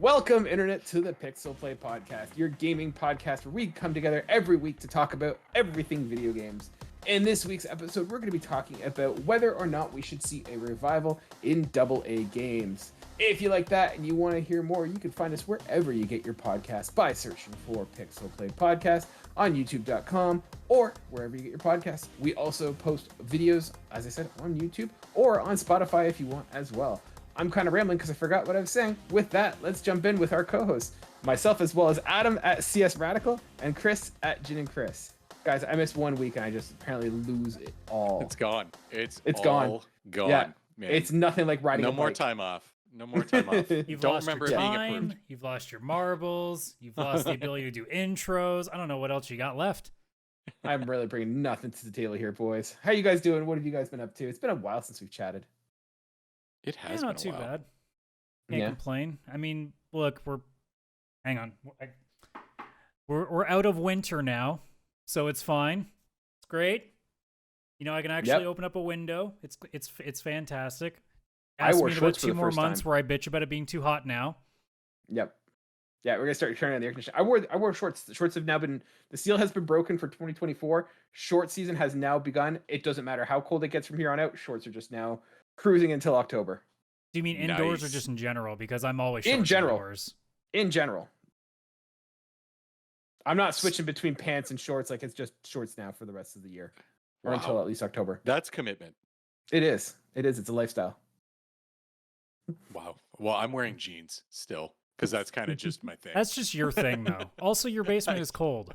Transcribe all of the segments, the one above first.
Welcome, Internet, to the PixelPlay Podcast, your gaming podcast where we come together every week to talk about everything video games. In this week's episode, we're going to be talking about whether or not we should see a revival in AA games. If you like that and you want to hear more, you can find us wherever you get your podcasts by searching for PixelPlay Podcast on youtube.com or wherever you get your podcasts. We also post videos, as I said, on YouTube or on Spotify if you want as well. I'm kind of rambling because I forgot what I was saying. With that, let's jump in with our co-hosts, myself as well as Adam at CS Radical and Chris at Gin and Chris. Guys, I missed 1 week and I just apparently lose it all. It's gone. It's gone. Yeah, man. It's nothing like riding a bike. No more time off. No more time off. You've Don't lost remember your being time, approved. you've lost your marbles, you've lost the ability to do intros. I don't know what else you got left. I'm really bringing nothing to the table here, boys. How you guys doing? What have you guys been up to? It's been a while since we've chatted. It has been not a too while. bad. Can't complain. I mean, look, hang on. We're out of winter now, so it's fine. It's great. You know, I can actually open up a window. It's fantastic. I wore me in shorts about for two the more first months time. where I bitch about it being too hot now. Yep. Yeah, we're gonna start turning on the air conditioner. I wore shorts. The shorts have now been, the seal has been broken for 2024. Short season has now begun. It doesn't matter how cold it gets from here on out. Shorts are just now cruising until October. Do you mean indoors or Nice. just in general? Because I'm always In shorts general. indoors. In general. I'm not switching between pants and shorts. Like, it's just shorts now for the rest of the year. Or Wow. until at least October. That's commitment. It is. It's a lifestyle. Wow. Well, I'm wearing jeans still because that's kind of just my thing. That's just your thing, though. Also, your basement is cold.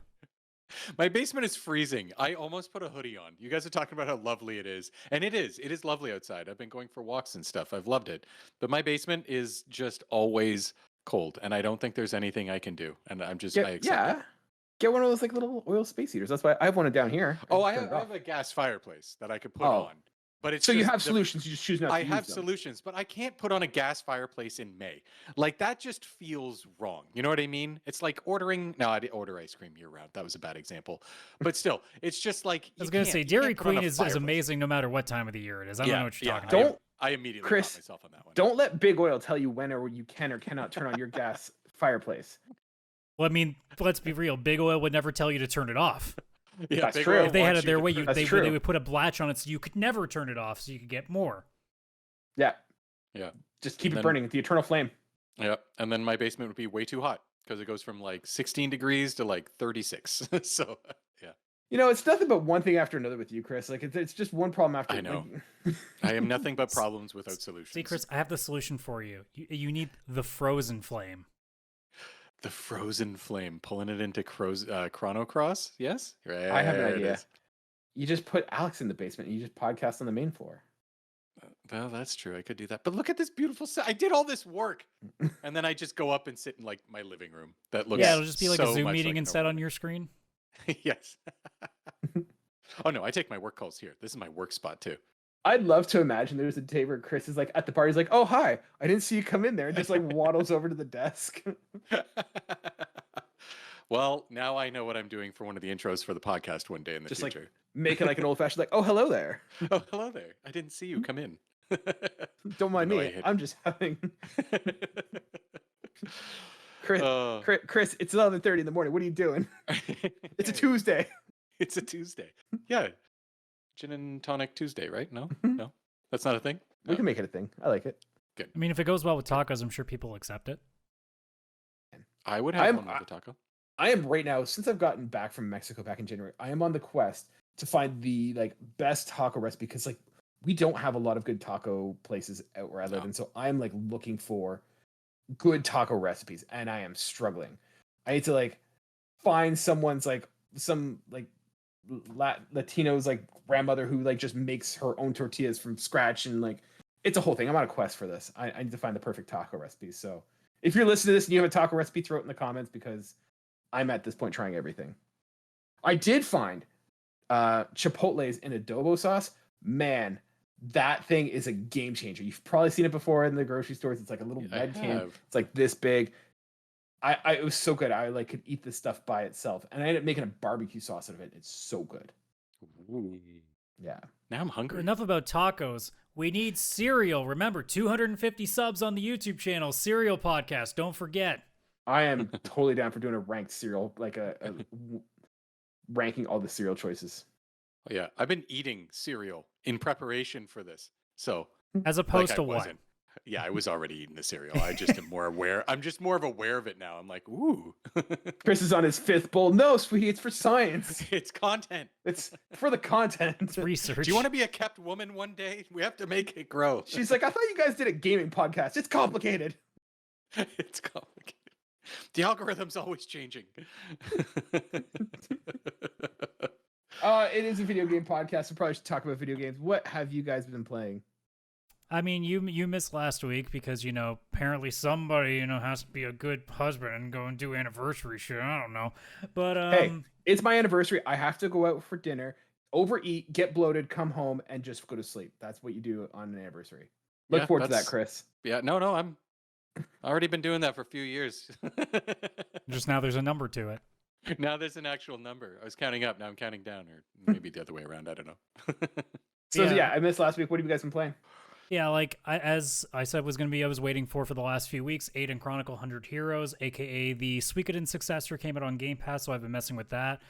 My basement is freezing. I almost put a hoodie on. You guys are talking about how lovely it is. And it is. It is lovely outside. I've been going for walks and stuff. I've loved it. But my basement is just always cold. And I don't think there's anything I can do. And I accept it. Get one of those like little oil space heaters. That's why I have one down here. Oh, I turn it have off. a gas fireplace that I could put Oh. on. But it's So you just have solutions. You just choose not to I use have them. solutions, but I can't put on a gas fireplace in May. Like, that just feels wrong. You know what I mean? It's like ordering. No, I didn't order ice cream year round. That was a bad example. But still, it's just like. I was going to say, Dairy Queen is amazing no matter what time of the year it is. I don't know what you're talking about. I immediately Chris, caught myself on that one. Don't let Big Oil tell you when or you can or cannot turn on your gas fireplace. Well, I mean, let's be real. Big Oil would never tell you to turn it off. Yeah, That's Big true. Oil If they had wants it their you way, to- That's they true. would put a latch on it so you could never turn it off so you could get more. Yeah. Yeah. Just keep And it then- burning. The eternal flame. Yeah, and then my basement would be way too hot because it goes from like 16 degrees to like 36. So, yeah. You know, it's nothing but one thing after another with you, Chris. Like, it's just one problem after. I know. Like... I am nothing but problems without solutions. See, Chris, I have the solution for you. You need the frozen flame. The frozen flame, pulling it into Chrono Cross. Yes, right. I have an it idea. is. You just put Alex in the basement and you just podcast on the main floor. Well, that's true. I could do that. But look at this beautiful set. I did all this work, and then I just go up and sit in like my living room. That looks. Yeah, it'll just be like so a Zoom much meeting like instead on normal. your screen. Yes. Oh no, I take my work calls here. This is my work spot too. I'd love to imagine there's a day where Chris is like at the bar. He's like, "Oh, hi! I didn't see you come in there." And just like waddles over to the desk. Well, now I know what I'm doing for one of the intros for the podcast one day in the Just like future. making like an old fashioned like, "Oh, hello there. Oh, hello there. I didn't see you come in. Don't mind No, I me. hate it. I'm just having." Chris, Uh, Chris, it's 11:30 in the morning. What are you doing? It's a Hey, Tuesday. It's a Tuesday. Yeah. Gin and tonic Tuesday, right? No? No? That's not a thing? We No? can make it a thing. I like it. I mean, if it goes well with tacos, I'm sure people will accept it. I would have I'm- one with the taco. I am right now, since I've gotten back from Mexico back in January, I am on the quest to find the like best taco recipe because like we don't have a lot of good taco places out where I live, No. and so I'm like looking for good taco recipes, and I am struggling. I need to like find someone's like some like Latino's like grandmother who like just makes her own tortillas from scratch, and like it's a whole thing. I'm on a quest for this. I need to find the perfect taco recipe. So if you're listening to this and you have a taco recipe, throw it in the comments because I'm at this point trying everything. I did find Chipotle's in adobo sauce. Man, that thing is a game changer. You've probably seen it before in the grocery stores. It's like a little I red can. have. It's like this big. It was so good. I like could eat this stuff by itself, and I ended up making a barbecue sauce out of it. It's so good. Ooh. Yeah. Now I'm hungry. Enough about tacos. We need Serial. Remember, 250 subs on the YouTube channel, Serial Podcast. Don't forget. I am totally down for doing a ranked cereal, like ranking all the cereal choices. Yeah, I've been eating cereal in preparation for this. So as opposed to what? Yeah, I was already eating the cereal. I just am more aware. I'm just more aware of it now. I'm like, ooh. Chris is on his 5th bowl. No, sweetie, it's for science. It's content. It's for the content. It's research. Do you want to be a kept woman one day? We have to make it grow. She's like, I thought you guys did a gaming podcast. It's complicated. It's complicated. The algorithm's always changing. It is a video game podcast. We probably should talk about video games. What have you guys been playing? I mean, you missed last week because, apparently somebody, has to be a good husband and go and do anniversary shit. I don't know. But hey, it's my anniversary. I have to go out for dinner, overeat, get bloated, come home, and just go to sleep. That's what you do on an anniversary. Look forward to that, Chris. Yeah, no, I'm already been doing that for a few years. Just now there's a number to it. Now there's an actual number. I was counting up. Now I'm counting down, or maybe the other way around. I don't know. So I missed last week. What have you guys been playing? Yeah, as I said I was waiting for the last few weeks, Aiden Chronicle 100 Heroes, aka the Suikoden successor, came out on Game Pass, so I've been messing with that.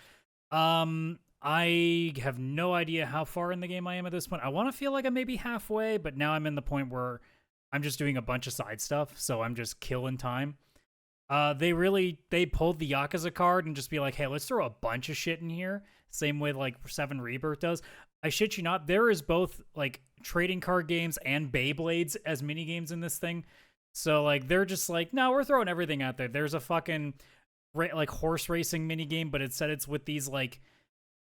I have no idea how far in the game I am at this point. I want to feel like I'm maybe halfway, but now I'm in the point where I'm just doing a bunch of side stuff, so I'm just killing time. They pulled the Yakuza card and just be like, hey, let's throw a bunch of shit in here. Same way like 7 Rebirth does. I shit you not, there is both like trading card games and Beyblades as mini games in this thing. So like they're just like, no, we're throwing everything out there. There's a fucking like horse racing mini game, but it's with these like,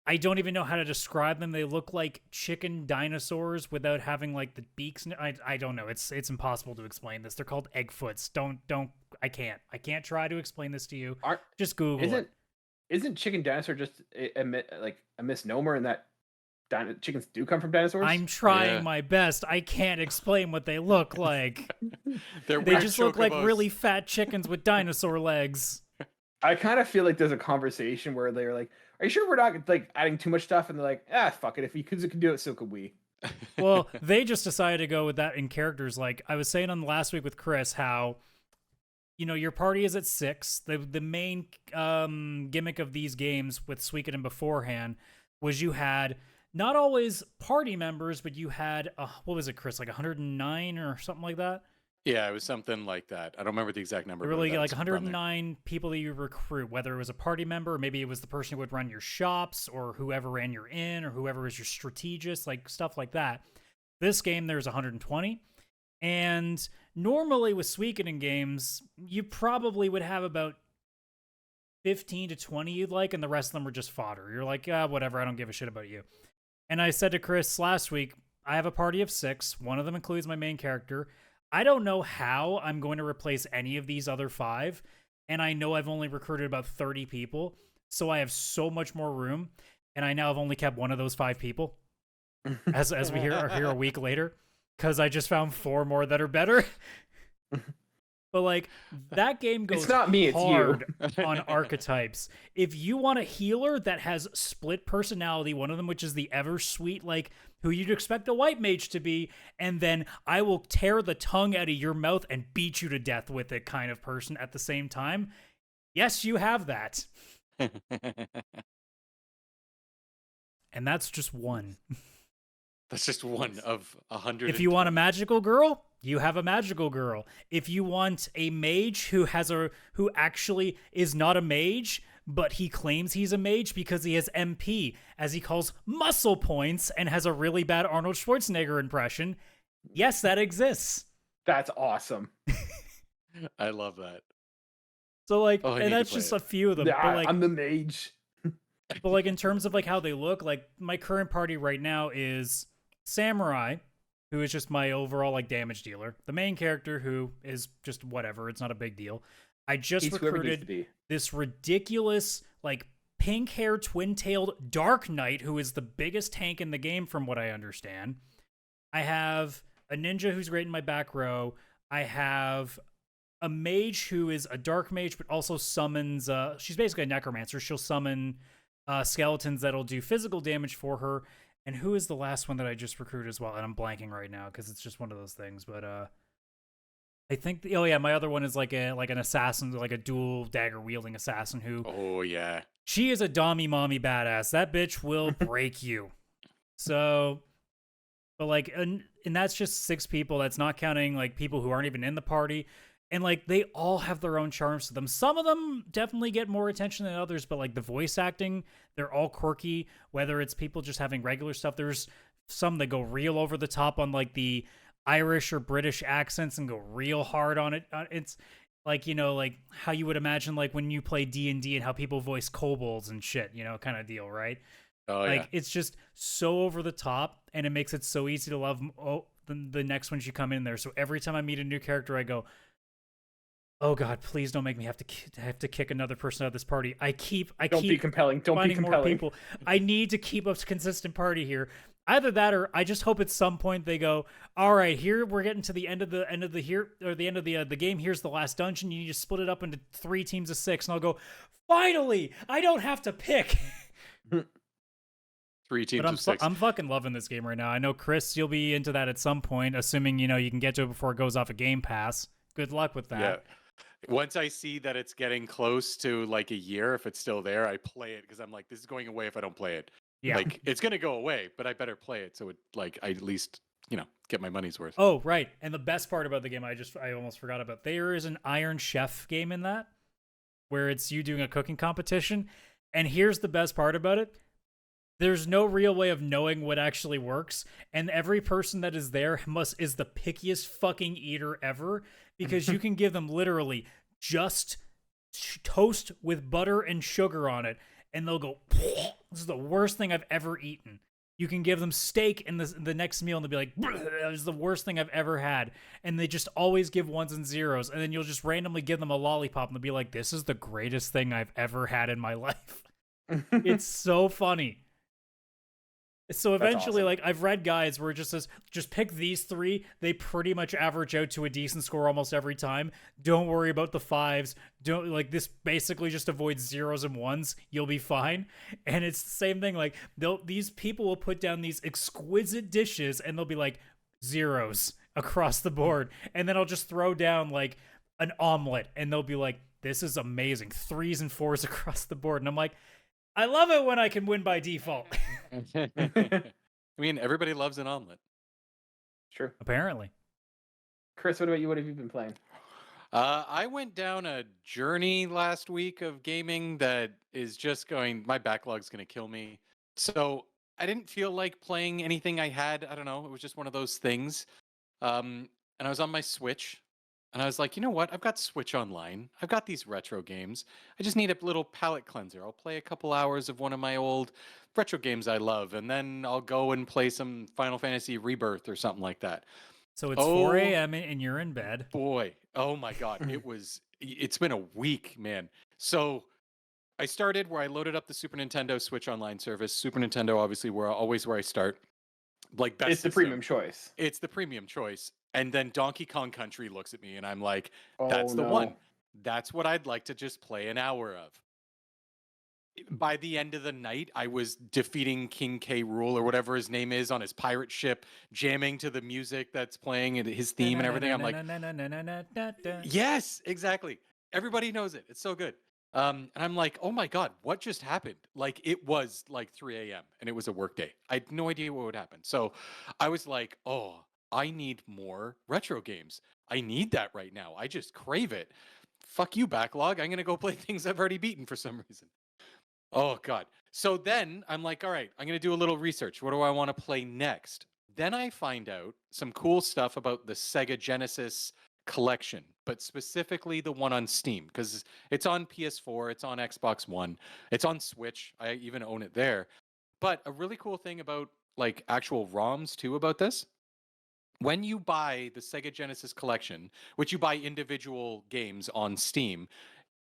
I don't even know how to describe them. They look like chicken dinosaurs without having like the beaks. I don't know. It's impossible to explain this. They're called Eggfoots. I can't try to explain this to you. Just Google it. Isn't chicken dinosaur just a misnomer in that chickens do come from dinosaurs? I'm trying my best. I can't explain what they look like. They just look like really fat chickens with dinosaur legs. I kind of feel like there's a conversation where they're like, are you sure we're not like adding too much stuff? And they're like, fuck it. If Yakuza can do it, so could we. Well, they just decided to go with that in characters. Like I was saying on the last week with Chris, how your party is at 6. The main gimmick of these games with Suikoden beforehand was you had not always party members, but you had what was it, Chris? Like 109 or something like that. Yeah, it was something like that. I don't remember the exact number. Really, like 109 people that you recruit, whether it was a party member, or maybe it was the person who would run your shops, or whoever ran your inn, or whoever was your strategist, like stuff like that. This game, there's 120. And normally with Suikoden games, you probably would have about 15 to 20 you'd like, and the rest of them were just fodder. You're like, whatever, I don't give a shit about you. And I said to Chris last week, I have a party of 6. One of them includes my main character. I don't know how I'm going to replace any of these other 5, and I know I've only recruited about 30 people, so I have so much more room, and I now have only kept one of those 5 people, as we are here a week later, because I just found 4 more that are better. But like that game goes it's not me, it's hard you. on archetypes. If you want a healer that has split personality, one of them which is the ever sweet, like who you'd expect a white mage to be, and then I will tear the tongue out of your mouth and beat you to death with it kind of person at the same time. Yes, you have that. And that's just one. That's just one of 100. If you want a magical girl, you have a magical girl. If you want a mage who actually is not a mage, but he claims he's a mage because he has MP, as he calls muscle points, and has a really bad Arnold Schwarzenegger impression, yes, that exists. That's awesome. I love that. So and that's just a few of them. Yeah, but I'm the mage. But like in terms of like how they look, like my current party right now is Samurai, who is just my overall like damage dealer. The main character, who is just whatever, it's not a big deal. I just recruited this ridiculous like pink-haired twin-tailed Dark Knight, who is the biggest tank in the game from what I understand. I have a ninja who's great in my back row. I have a mage who is a dark mage but also summons she's basically a necromancer. She'll summon skeletons that'll do physical damage for her. And who is the last one that I just recruited as well? And I'm blanking right now because it's just one of those things. But I think my other one is like an assassin, like a dual dagger wielding assassin who. Oh yeah. She is a dommy mommy badass. That bitch will break you. So, but like, and that's just 6 people. That's not counting like people who aren't even in the party. And like, they all have their own charms to them. Some of them definitely get more attention than others, but like the voice acting, they're all quirky. Whether it's people just having regular stuff, there's some that go real over the top on like the Irish or British accents and go real hard on it. It's like, like how you would imagine like when you play D&D and how people voice kobolds and shit, kind of deal, right? Oh, like yeah. It's just so over the top, and it makes it so easy to love the next ones you come in there. So every time I meet a new character, I go, oh God, please don't make me have to kick another person out of this party. Don't be compelling. Don't be compelling. More people. I need to keep a consistent party here. Either that, or I just hope at some point they go, all right, here we're getting to the end of the game. Here's the last dungeon. You need to split it up into 3 teams of 6, and I'll go, finally, I don't have to pick. 3 teams of 6. I'm fucking loving this game right now. I know Chris, you'll be into that at some point, assuming you can get to it before it goes off a Game Pass. Good luck with that. Yeah. Once I see that it's getting close to like a year, if it's still there, I play it because I'm like, this is going away if I don't play it. Yeah. Like, it's going to go away, but I better play it so it like I at least, get my money's worth. Oh, right. And the best part about the game, I almost forgot about. There is an Iron Chef game in that where it's you doing a cooking competition. And here's the best part about it. There's no real way of knowing what actually works, and every person that is there is the pickiest fucking eater ever, because you can give them literally just toast with butter and sugar on it, and they'll go, this is the worst thing I've ever eaten. You can give them steak in the next meal, and they'll be like, that was the worst thing I've ever had. And they just always give 1s and 0s, and then you'll just randomly give them a lollipop, and they'll be like, this is the greatest thing I've ever had in my life. It's so funny. So eventually, awesome. Like, I've read guides where it just says, just pick these 3. They pretty much average out to a decent score almost every time. Don't worry about the 5s. This basically just avoids 0s and 1s. You'll be fine. And it's the same thing. Like, these people will put down these exquisite dishes, and they'll be like 0s across the board. And then I'll just throw down like an omelet, and they'll be like, this is amazing. 3s and 4s across the board. And I'm like, I love it when I can win by default. I mean, everybody loves an omelet. Sure. Apparently. Chris, what about you? What have you been playing? I went down a journey last week of gaming that is just going, my backlog's going to kill me. So I didn't feel like playing anything I had. I don't know. It was just one of those things. And I was on my Switch. And I was like, you know what? I've got Switch Online. I've got these retro games. I just need a little palate cleanser. I'll play a couple hours of one of my old retro games I love, and then I'll go and play some Final Fantasy Rebirth or something like that. So it's 4 a.m. and you're in bed. Boy, oh my God. It's been a week, man. So I started where I loaded up the Super Nintendo Switch Online service. Super Nintendo, obviously, always where I start. Like, best it's the premium choice. It's the premium choice. And then Donkey Kong Country looks at me and I'm like, that's the one. That's what I'd like to just play an hour of. By the end of the night, I was defeating King K. Rool or whatever his name is on his pirate ship, jamming to the music that's playing and his theme and everything. I'm like, yes, exactly. Everybody knows it. It's so good. And I'm like, oh my God, what just happened? Like, it was like 3 a.m. and it was a work day. I had no idea what would happen. So I was like, oh, I need more retro games. I need that right now. I just crave it. Fuck you, backlog. I'm going to go play things I've already beaten for some reason. Oh, God. So then I'm like, all right, I'm going to do a little research. What do I want to play next? Then I find out some cool stuff about the Sega Genesis collection, but specifically the one on Steam, because it's on PS4, it's on Xbox One, it's on Switch. I even own it there. But a really cool thing about like actual ROMs too about this, when you buy the Sega Genesis collection, which you buy individual games on Steam,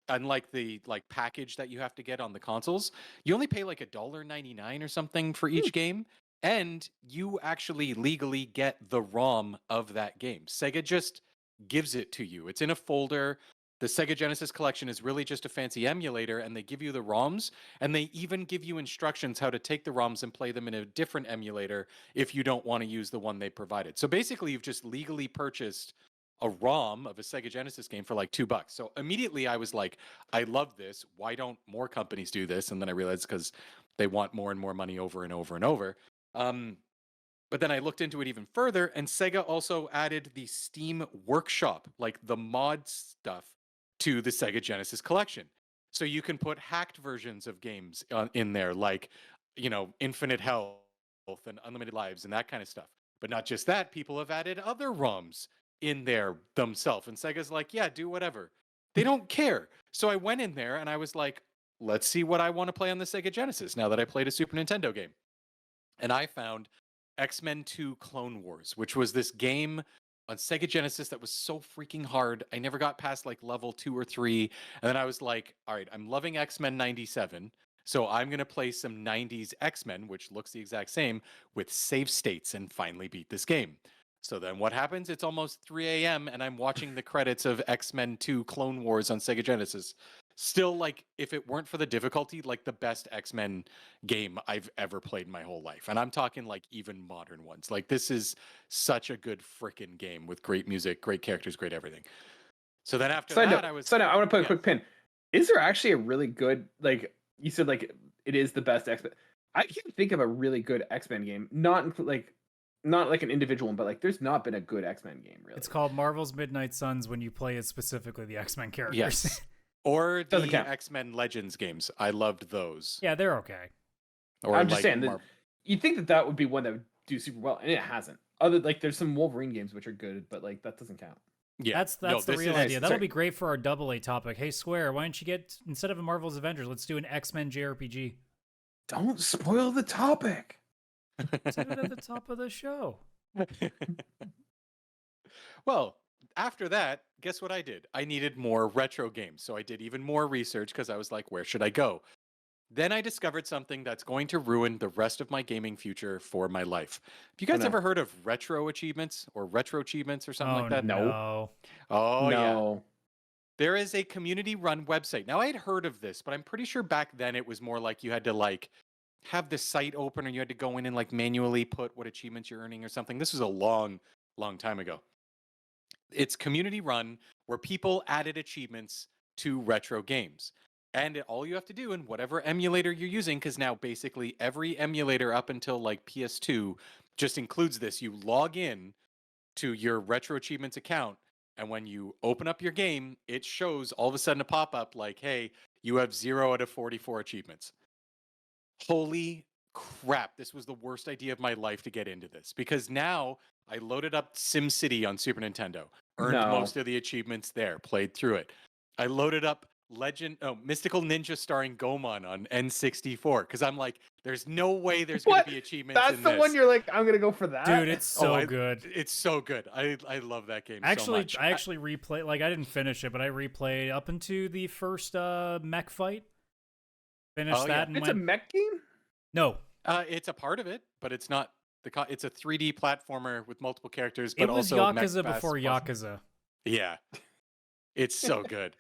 unlike the like package that you have to get on the consoles, you only pay like $1.99 or something for each game, and you actually legally get the ROM of that game. Sega just gives it to you. It's in a folder. The Sega Genesis Collection is really just a fancy emulator, and they give you the ROMs, and they even give you instructions how to take the ROMs and play them in a different emulator if you don't want to use the one they provided. So basically, you've just legally purchased a ROM of a Sega Genesis game for like $2. So immediately I was like, I love this. Why don't more companies do this? And then I realized because they want more and more money over and over and over. But then I looked into it even further, and Sega also added the Steam Workshop, like the mod stuff, to the Sega Genesis Collection. So you can put hacked versions of games in there, like, Infinite Health and Unlimited Lives and that kind of stuff. But not just that, people have added other ROMs in there themselves. And Sega's like, yeah, do whatever. They don't care. So I went in there and I was like, let's see what I want to play on the Sega Genesis now that I played a Super Nintendo game. And I found X-Men 2 Clone Wars, which was this game on Sega Genesis that was so freaking hard. I never got past like level 2 or 3. And then I was like, all right, I'm loving X-Men 97. So I'm going to play some 90s X-Men, which looks the exact same, with save states and finally beat this game. So then what happens? It's almost 3 a.m. and I'm watching the credits of X-Men 2 Clone Wars on Sega Genesis. Still, like, if it weren't for the difficulty, like the best X-Men game I've ever played in my whole life. And I'm talking like even modern ones. Like, this is such a good freaking game with great music, great characters, great everything. So then after that, I was... So now I want to put a quick pin. Is there actually a really good, like, you said, like, it is the best X-Men. I can't think of a really good X-Men game. Not like an individual one, but like there's not been a good X-Men game, really. It's called Marvel's Midnight Suns when you play as specifically the X-Men characters. Yes. Or the X-Men Legends games. I loved those. Yeah, they're okay. Or I'm just saying, you'd think that would be one that would do super well, and it hasn't. There's some Wolverine games which are good, but like that doesn't count. Yeah, that's the real idea. That'll be great for our AA topic. Hey, Square, why don't you get, instead of a Marvel's Avengers, let's do an X-Men JRPG. Don't spoil the topic. Let's do it at the top of the show. Well, after that, guess what I did? I needed more retro games. So I did even more research because I was like, where should I go? Then I discovered something that's going to ruin the rest of my gaming future for my life. Have you guys ever heard of retro achievements or retro achievements or something like that? No. Oh, no. Yeah. There is a community-run website. Now, I had heard of this, but I'm pretty sure back then it was more like you had to like have the site open or you had to go in and like manually put what achievements you're earning or something. This was a long, long time ago. It's community run where people added achievements to retro games. And all you have to do in whatever emulator you're using, because now basically every emulator up until like PS2 just includes this. You log in to your retro achievements account, and when you open up your game, it shows all of a sudden a pop-up like, hey, you have 0 out of 44 achievements. Holy crap, this was the worst idea of my life to get into this, because now I loaded up SimCity on Super Nintendo, earned most of the achievements there, played through it. I loaded up Mystical Ninja starring Goemon on N64, because I'm like, there's no way there's going to be achievements in this. That's the one you're like, I'm going to go for that? Dude, it's so good. It's so good. I love that game so much. I actually replayed, like, I didn't finish it, but I replayed up into the first mech fight. Finished that. And it's a mech game? No. It's a part of it, but it's not. It's a 3D platformer with multiple characters, but it was also Yakuza before Yakuza. Yeah. It's so good.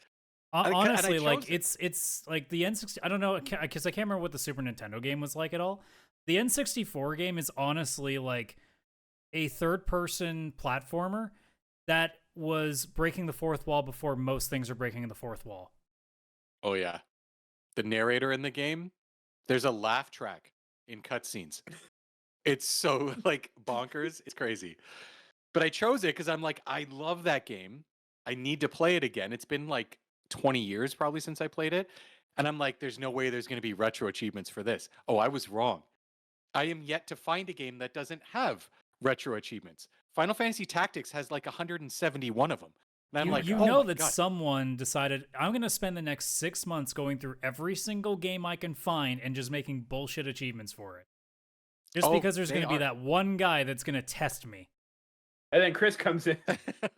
Honestly, like it's like the N60. I don't know, because I can't remember what the Super Nintendo game was like at all. The N64 game is honestly like a third-person platformer that was breaking the fourth wall before most things are breaking the fourth wall. Oh yeah, the narrator in the game. There's a laugh track in cutscenes. It's so like bonkers. It's crazy. But I chose it because I'm like, I love that game. I need to play it again. It's been like 20 years probably since I played it. And I'm like, there's no way there's going to be retro achievements for this. Oh, I was wrong. I am yet to find a game that doesn't have retro achievements. Final Fantasy Tactics has like 171 of them. And I'm like, you know that someone decided, I'm going to spend the next 6 months going through every single game I can find and just making bullshit achievements for it. Just because there's going to be that one guy that's going to test me. And then Chris comes in.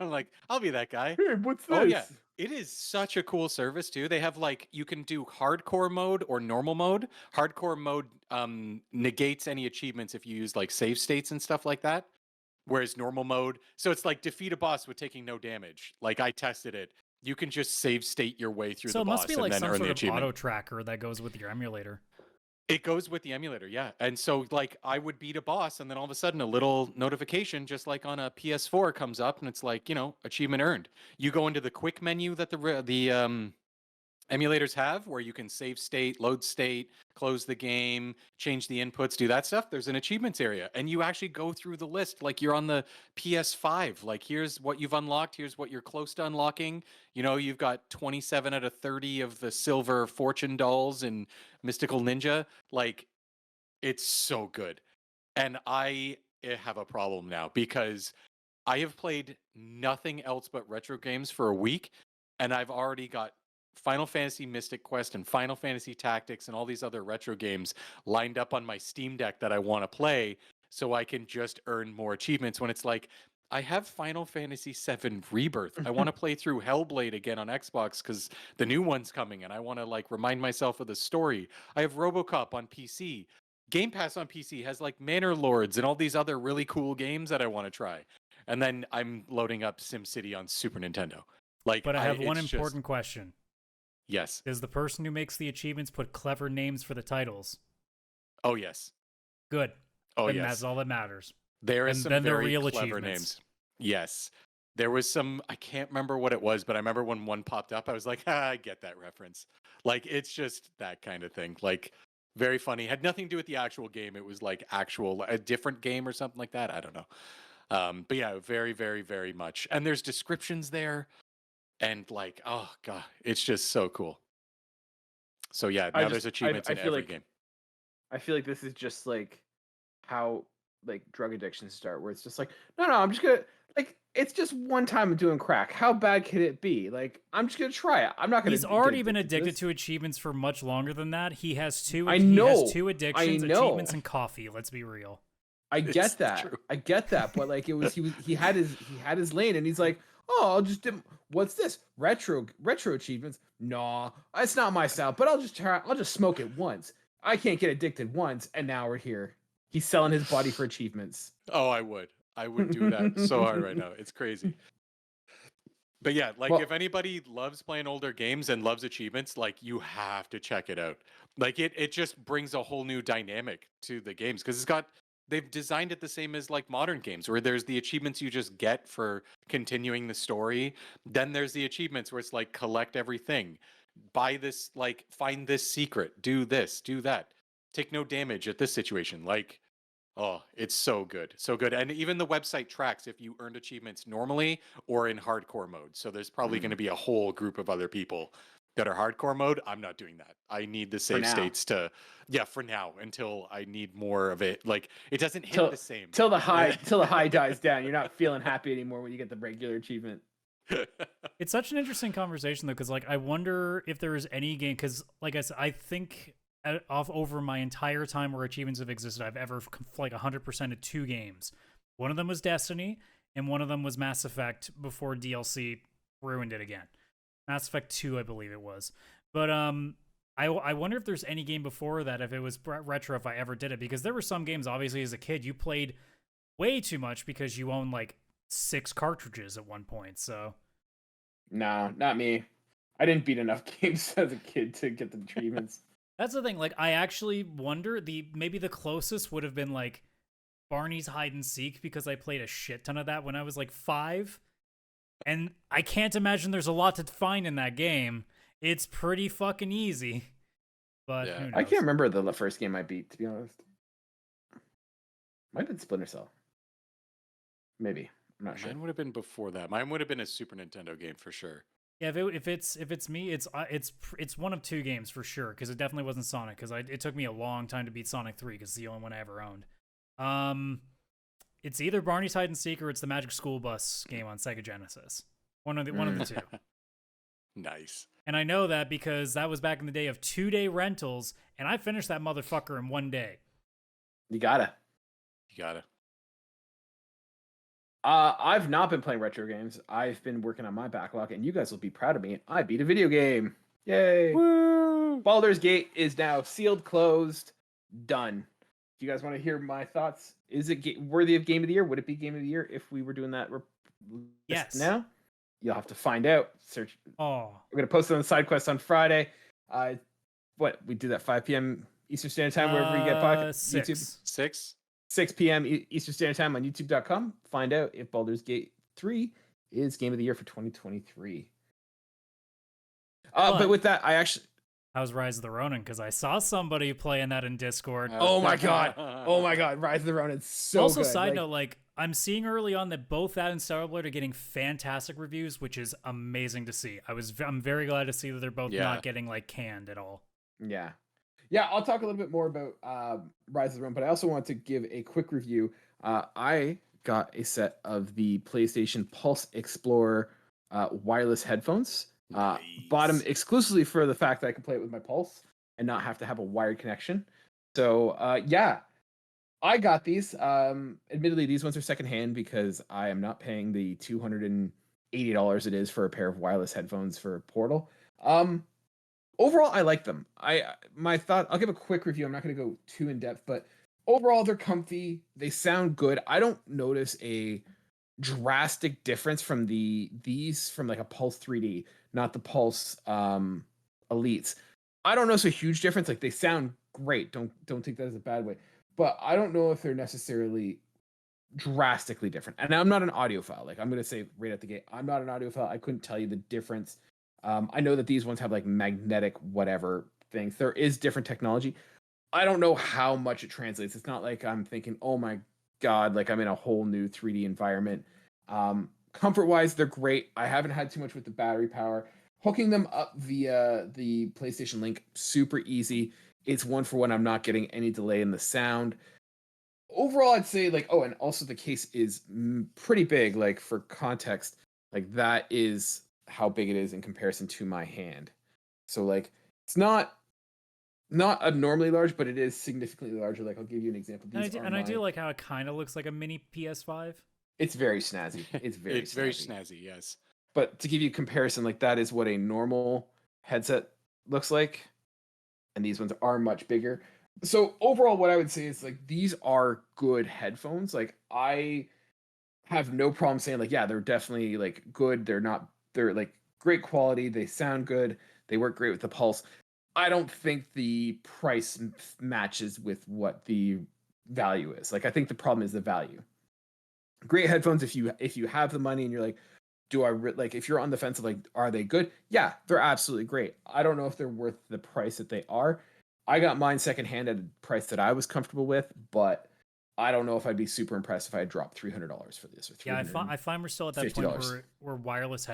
I'm like, I'll be that guy. Hey, what's this? Oh, yeah. It is such a cool service, too. They have, like, you can do hardcore mode or normal mode. Hardcore mode negates any achievements if you use, like, save states and stuff like that. Whereas normal mode, so it's like defeat a boss with taking no damage. Like, I tested it. You can just save state your way through So the it boss must be and like then some earn sort the of achievement. auto tracker that goes with your emulator. It goes with the emulator, yeah. And so, like, I would beat a boss, and then all of a sudden, a little notification, just like on a PS4, comes up, and it's like, achievement earned. You go into the quick menu that the emulators have, where you can save state, load state, close the game, change the inputs, do that stuff. There's an achievements area, and you actually go through the list like you're on the PS5. Like, here's what you've unlocked, here's what you're close to unlocking. You've got 27 out of 30 of the silver fortune dolls in Mystical Ninja. Like, it's so good. And I have a problem now because I have played nothing else but retro games for a week, and I've already got Final Fantasy Mystic Quest and Final Fantasy Tactics and all these other retro games lined up on my Steam Deck that I want to play so I can just earn more achievements, when it's like, I have Final Fantasy VII Rebirth. I want to play through Hellblade again on Xbox because the new one's coming, and I want to like remind myself of the story. I have RoboCop on PC. Game Pass on PC has like Manor Lords and all these other really cool games that I want to try. And then I'm loading up SimCity on Super Nintendo. But I have one important question. Yes. Does the person who makes the achievements put clever names for the titles? Oh, yes. Good. Oh, then yes. That's all that matters. There is some very real clever achievements. names. Yes. There was some, I can't remember what it was, but I remember when one popped up, I was like, I get that reference. Like, it's just that kind of thing. Like, very funny. Had nothing to do with the actual game. It was like a different game or something like that. I don't know. But yeah, very, very, very much. And there's descriptions there. And like, oh god, it's just so cool. So yeah, now there's achievements in every game. I feel like this is just like how like drug addictions start, where it's just like, no, I'm just gonna like, it's just one time of doing crack. How bad could it be? Like, I'm just gonna try it. I'm not gonna. He's already been addicted to achievements for much longer than that. He has two. I know. He has two addictions: achievements and coffee. Let's be real. I get that. True. I get that. But like, it was he had his lane, and he's like, oh, I'll just do. What's this? Retro achievements? Nah, it's not my style. But I'll just smoke it once. I can't get addicted once, and now we're here. He's selling his body for achievements. Oh, I would do that so hard right now. It's crazy. But yeah, like, if anybody loves playing older games and loves achievements, like, you have to check it out. Like, it just brings a whole new dynamic to the games, because they've designed it the same as like modern games, where there's the achievements you just get for continuing the story. Then there's the achievements where it's like, collect everything, buy this, like, find this secret, do this, do that, take no damage at this situation. Like, oh, it's so good. So good. And even the website tracks if you earned achievements normally or in hardcore mode. So there's probably going to be a whole group of other people that are hardcore mode. I'm not doing that. I need the save states for now, until I need more of it. Like, it doesn't hit the same. Till the high dies down. You're not feeling happy anymore when you get the regular achievement. It's such an interesting conversation though, because like, I wonder if there is any game, because like I said, I think over my entire time where achievements have existed, I've ever like 100% of two games. One of them was Destiny, and one of them was Mass Effect before DLC ruined it again. Mass Effect 2, I believe it was. But I wonder if there's any game before that, if it was retro, if I ever did it, because there were some games, obviously, as a kid, you played way too much because you owned like 6 cartridges at one point. So, no, not me. I didn't beat enough games as a kid to get the achievements. That's the thing. Like, I actually wonder, maybe the closest would have been like Barney's Hide and Seek, because I played a shit ton of that when I was like 5. And I can't imagine there's a lot to find in that game. It's pretty fucking easy. But who knows? I can't remember the first game I beat, to be honest. Might have been Splinter Cell. Maybe. I'm not sure. Mine would have been before that. Mine would have been a Super Nintendo game for sure. Yeah, if it's me, it's one of two games for sure, because it definitely wasn't Sonic, because it took me a long time to beat Sonic 3, because it's the only one I ever owned. It's either Barney's Hide and Seek or it's the Magic School Bus game on Sega Genesis. One of the two. Nice. And I know that because that was back in the day of 2-day rentals, and I finished that motherfucker in 1 day. You gotta. I've not been playing retro games. I've been working on my backlog, and you guys will be proud of me. I beat a video game. Yay! Woo! Baldur's Gate is now sealed, closed, done. Do you guys want to hear my thoughts? Is it worthy of Game of the Year? Would it be Game of the Year if we were doing that? Yes. Now? You'll have to find out. Search. Oh, We're gonna post it on Side Quest on Friday. What we do that 5 p.m. Eastern Standard Time wherever you get podcast. YouTube 6 p.m. Eastern Standard Time on YouTube.com. Find out if Baldur's Gate 3 is Game of the Year for 2023. But with that, how's Rise of the Ronin? Because I saw somebody playing that in Discord. Oh my god! Rise of the Ronin's so also, good. Side note, like I'm seeing early on that both that and Stellar Blade are getting fantastic reviews, which is amazing to see. I'm very glad to see that they're both not getting like canned at all. Yeah. I'll talk a little bit more about Rise of the Ronin, but I also want to give a quick review. I got a set of the PlayStation Pulse Explorer wireless headphones. Nice. Bought them exclusively for the fact that I can play it with my Pulse and not have to have a wired connection. So I got these. Admittedly, these ones are secondhand because I am not paying the $280 it is for a pair of wireless headphones for Portal. Overall, I like them. I'll give a quick review. I'm not going to go too in depth, but overall, they're comfy. They sound good. I don't notice a drastic difference from these from like a Pulse 3D, not the Pulse Elites. I don't notice a huge difference. Like they sound great. Don't take that as a bad way, but I don't know if they're necessarily drastically different. And I'm not an audiophile. Like I'm going to say right at the gate, I'm not an audiophile. I couldn't tell you the difference. I know that these ones have like magnetic whatever things. There is different technology. I don't know how much it translates. It's not like I'm thinking, oh my god, like I'm in a whole new 3D environment. Comfort wise, they're great. I haven't had too much with the battery power. Hooking them up via the PlayStation Link, super easy. It's one for one. I'm not getting any delay in the sound. Overall, I'd say like, and also the case is pretty big. Like for context, like that is how big it is in comparison to my hand. So like it's not abnormally large, but it is significantly larger. Like I'll give you an example. I do like how it kind of looks like a mini PS5. It's very snazzy. It's very snazzy, yes. But to give you a comparison, like that is what a normal headset looks like, and these ones are much bigger. So overall, what I would say is like these are good headphones. Like I have no problem saying like, yeah, they're definitely like good. They're like great quality. They sound good. They work great with the Pulse. I don't think the price matches with what the value is. Like I think the problem is the value. Great headphones if you have the money and you're like, if you're on the fence of like, are they good? Yeah, they're absolutely great. I don't know if they're worth the price that they are. I got mine secondhand at a price that I was comfortable with, but I don't know if I'd be super impressed if I dropped $300 for this. I find we're still at that point where wireless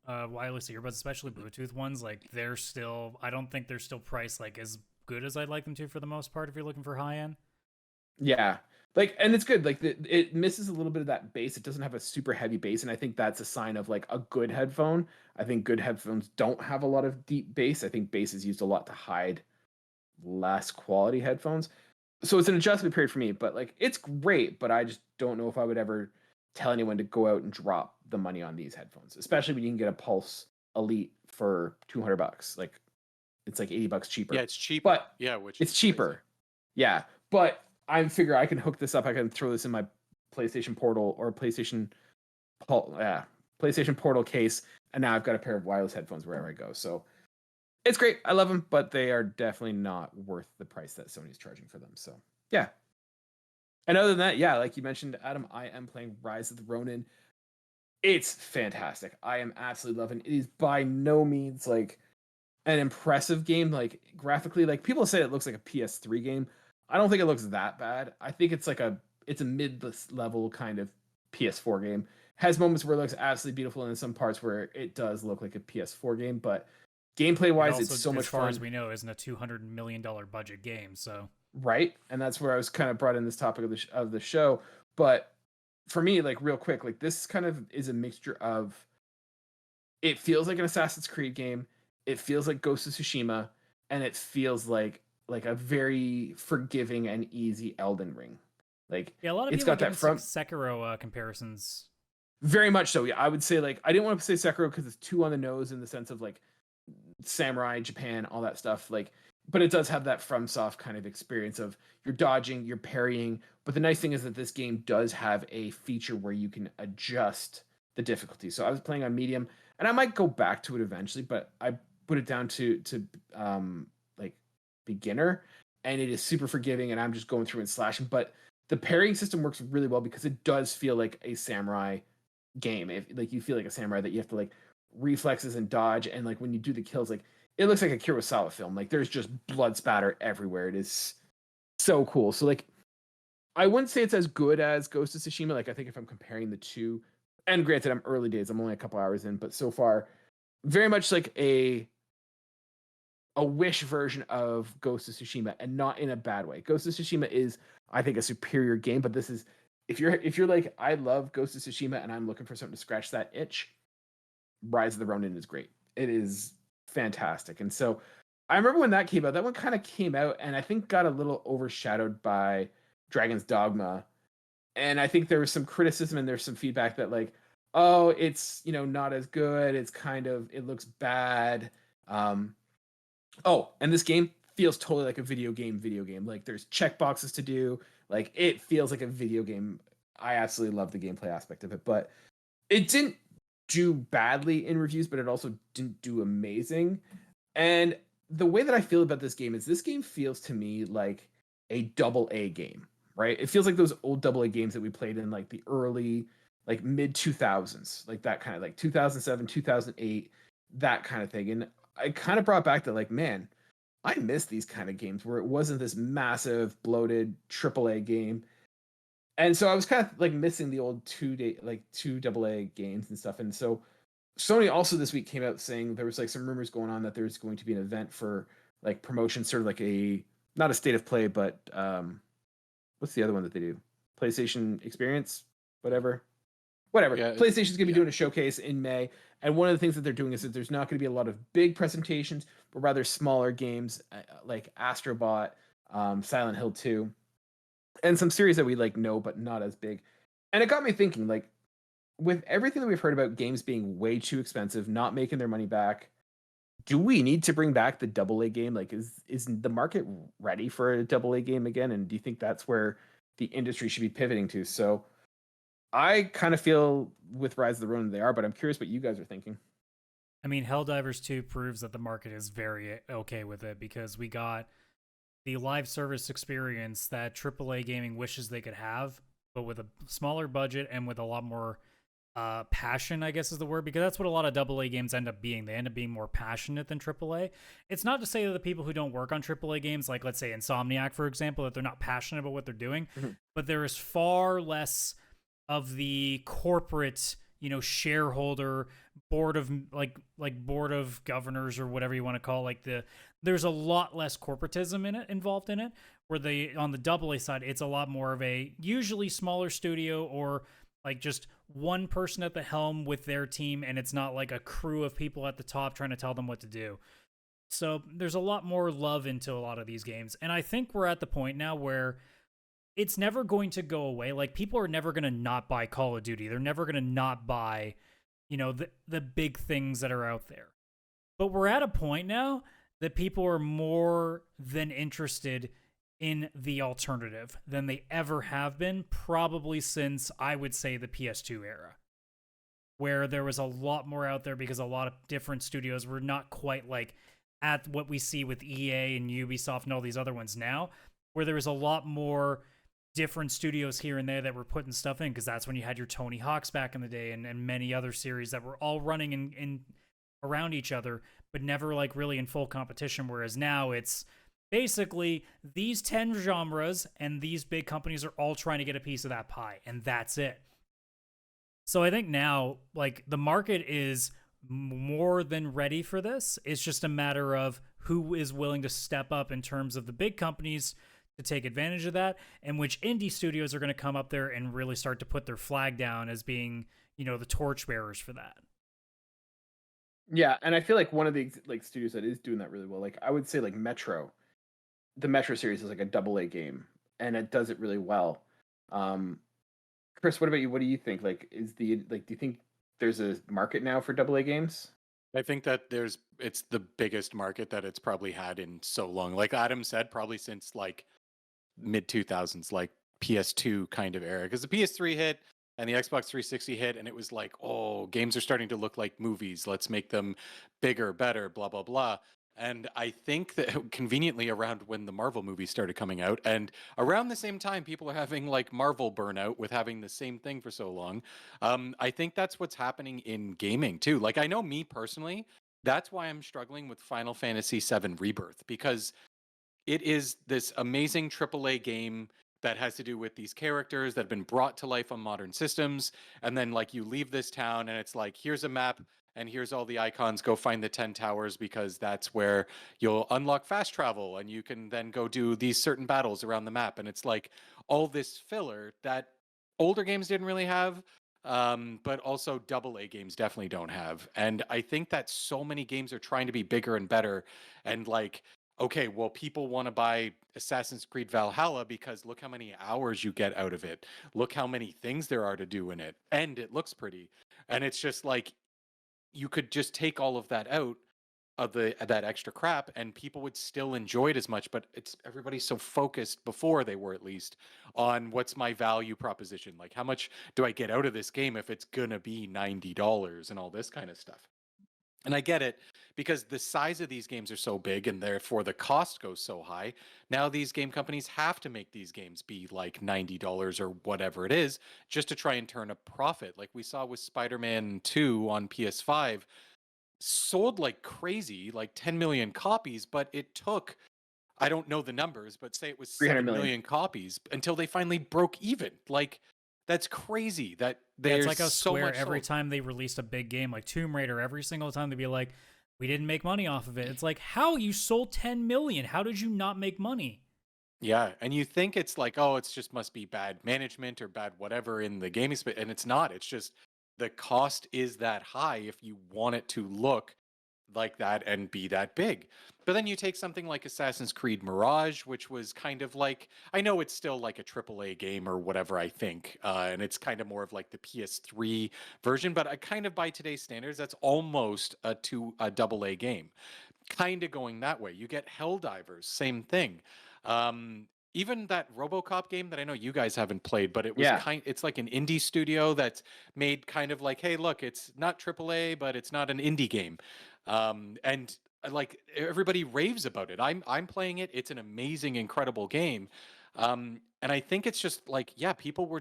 wireless earbuds, especially Bluetooth ones, like they're still. I don't think they're still priced like as good as I'd like them to for the most part. If you're looking for high end. Yeah, like, and it's good. Like it misses a little bit of that bass. It doesn't have a super heavy bass, and I think that's a sign of like a good headphone. I think good headphones don't have a lot of deep bass. I think bass is used a lot to hide less quality headphones. So it's an adjustment period for me, but like it's great, but I just don't know if I would ever tell anyone to go out and drop the money on these headphones, especially when you can get a Pulse Elite for $200. Like it's like $80 cheaper. Yeah, it's cheaper. But yeah, which it's cheaper. Crazy. Yeah, but I figure I can hook this up. I can throw this in my PlayStation Portal or PlayStation Portal case, and now I've got a pair of wireless headphones wherever I go. So it's great. I love them, but they are definitely not worth the price that Sony's charging for them. So yeah. And other than that, yeah, like you mentioned, Adam, I am playing Rise of the Ronin. It's fantastic. I am absolutely loving it. It is by no means like an impressive game. Like graphically, like people say it looks like a PS3 game. I don't think it looks that bad. I think it's like it's a mid-level kind of PS4 game. Has moments where it looks absolutely beautiful, and in some parts where it does look like a PS4 game, but gameplay wise, it's so much fun. As far as we know, isn't a $200 million budget game, so right, and that's where I was kind of brought in this topic of the show. But for me, like real quick, like this kind of is a mixture of. It feels like an Assassin's Creed game. It feels like Ghost of Tsushima, and it feels like a very forgiving and easy Elden Ring. Like yeah, a lot of it's people got that front Sekiro comparisons. Very much so. Yeah, I would say like I didn't want to say Sekiro because it's too on the nose in the sense of like samurai Japan, all that stuff. Like, but it does have that FromSoft kind of experience of you're dodging, you're parrying. But the nice thing is that this game does have a feature where you can adjust the difficulty. So I was playing on medium, and I might go back to it eventually, but I put it down to like beginner, and it is super forgiving, and I'm just going through and slashing. But the parrying system works really well because it does feel like a samurai game. If like you feel like a samurai that you have to like reflexes and dodge, and like when you do the kills, like it looks like a Kurosawa film. Like there's just blood spatter everywhere. It is so cool. So like I wouldn't say it's as good as Ghost of Tsushima. Like I think if I'm comparing the two, and granted I'm early days, I'm only a couple hours in, but so far very much like a Wish version of Ghost of Tsushima, and not in a bad way. Ghost of Tsushima is, I think, a superior game, but this is if you're like, I love Ghost of Tsushima and I'm looking for something to scratch that itch, Rise of the Ronin is great. It is fantastic. And so I remember when that came out, that one kind of came out and I think got a little overshadowed by Dragon's Dogma. And I think there was some criticism and there's some feedback that like, oh, it's, not as good. It's kind of, it looks bad. Oh, and this game feels totally like a video game. Like there's checkboxes to do. Like it feels like a video game. I absolutely love the gameplay aspect of it, but it didn't do badly in reviews, but it also didn't do amazing. And the way that I feel about this game is this game feels to me like a double A game, right? It feels like those old double A games that we played in like the early, like mid 2000s, like that kind of like 2007, 2008, that kind of thing. And I kind of brought back that like, man, I miss these kind of games where it wasn't this massive bloated AAA game. And so I was kind of like missing the old two AA games and stuff. And so Sony also this week came out saying there was like some rumors going on that there's going to be an event for like promotion, sort of like not a state of play, but what's the other one that they do? PlayStation Experience, whatever. Yeah, PlayStation's going to be doing a showcase in May. And one of the things that they're doing is that there's not going to be a lot of big presentations, but rather smaller games like Astrobot, Silent Hill 2, and some series that we like know, but not as big. And it got me thinking, like, with everything that we've heard about games being way too expensive, not making their money back, do we need to bring back the AA game? Like, is the market ready for a AA game again? And do you think that's where the industry should be pivoting to? So I kind of feel with Rise of the Ronin they are, but I'm curious what you guys are thinking. I mean, Helldivers 2 proves that the market is very okay with it because we got the live service experience that AAA gaming wishes they could have, but with a smaller budget and with a lot more passion, I guess is the word, because that's what a lot of AA games end up being. They end up being more passionate than AAA. It's not to say that the people who don't work on AAA games, like let's say Insomniac, for example, that they're not passionate about what they're doing, but there is far less of the corporate, shareholder board of board of governors or whatever you want to call there's a lot less corporatism involved in it, where on the AA side, it's a lot more of a usually smaller studio or like just one person at the helm with their team, and it's not like a crew of people at the top trying to tell them what to do. So there's a lot more love into a lot of these games. And I think we're at the point now where it's never going to go away. Like, people are never going to not buy Call of Duty. They're never going to not buy, the big things that are out there. But we're at a point now that people are more than interested in the alternative than they ever have been, probably since, I would say, the PS2 era, where there was a lot more out there because a lot of different studios were not quite like at what we see with EA and Ubisoft and all these other ones now, where there was a lot more different studios here and there that were putting stuff in, because that's when you had your Tony Hawks back in the day and many other series that were all running in around each other, but never like really in full competition. Whereas now it's basically these 10 genres and these big companies are all trying to get a piece of that pie, and that's it. So I think now, like, the market is more than ready for this. It's just a matter of who is willing to step up in terms of the big companies to take advantage of that, and which indie studios are going to come up there and really start to put their flag down as being, the torchbearers for that. Yeah, and I feel like one of the studios that is doing that really well, like I would say like Metro, the Metro series is like a AA game, and it does it really well. Chris, what about you? What do you think? Like, do you think there's a market now for AA games? I think that it's the biggest market that it's probably had in so long. Like Adam said, probably since like mid 2000s, like PS2 kind of era, because the PS3 hit, and the Xbox 360 hit, and it was like, oh, games are starting to look like movies. Let's make them bigger, better, blah, blah, blah. And I think that conveniently around when the Marvel movies started coming out, and around the same time, people are having like Marvel burnout with having the same thing for so long. I think that's what's happening in gaming too. Like, I know me personally, that's why I'm struggling with Final Fantasy VII Rebirth, because it is this amazing AAA game that has to do with these characters that have been brought to life on modern systems. And then, like, you leave this town and it's like, here's a map and here's all the icons. Go find the 10 towers because that's where you'll unlock fast travel and you can then go do these certain battles around the map. And it's like all this filler that older games didn't really have. But also AA games definitely don't have. And I think that so many games are trying to be bigger and better. And like, okay, well, people want to buy Assassin's Creed Valhalla because look how many hours you get out of it. Look how many things there are to do in it. And it looks pretty. And it's just like, you could just take all of that out of that extra crap and people would still enjoy it as much, but it's everybody's so focused, before they were at least, on what's my value proposition, like how much do I get out of this game if it's gonna be $90 and all this kind of stuff. And I get it, because the size of these games are so big and therefore the cost goes so high. Now these game companies have to make these games be like $90 or whatever it is just to try and turn a profit. Like we saw with Spider-Man 2 on PS5, sold like crazy, like 10 million copies, but it took, I don't know the numbers, but say it was 300 7 million. million copies until they finally broke even. Like, that's crazy that Yeah, there's it's like a so Square much every sold. time they released a big game like Tomb Raider, every single time they'd be like, we didn't make money off of it. It's like, how? You sold 10 million. How did you not make money? Yeah, and you think it's like, oh, it's just must be bad management or bad whatever in the gaming space, and it's not. It's just the cost is that high if you want it to look like that and be that big. But then you take something like Assassin's Creed Mirage, which was kind of like, I know it's still like a AAA game or whatever, I think, and it's kind of more of like the PS3 version, but I kind of, by today's standards, that's almost a AA game, kind of going that way. You get Helldivers, same thing. Even that RoboCop game that I know you guys haven't played, but it was Yeah. it's like an indie studio that's made kind of like, hey, look, it's not AAA, but it's not an indie game. And like everybody raves about it. I'm playing it. It's an amazing, incredible game. And I think it's just like, yeah, people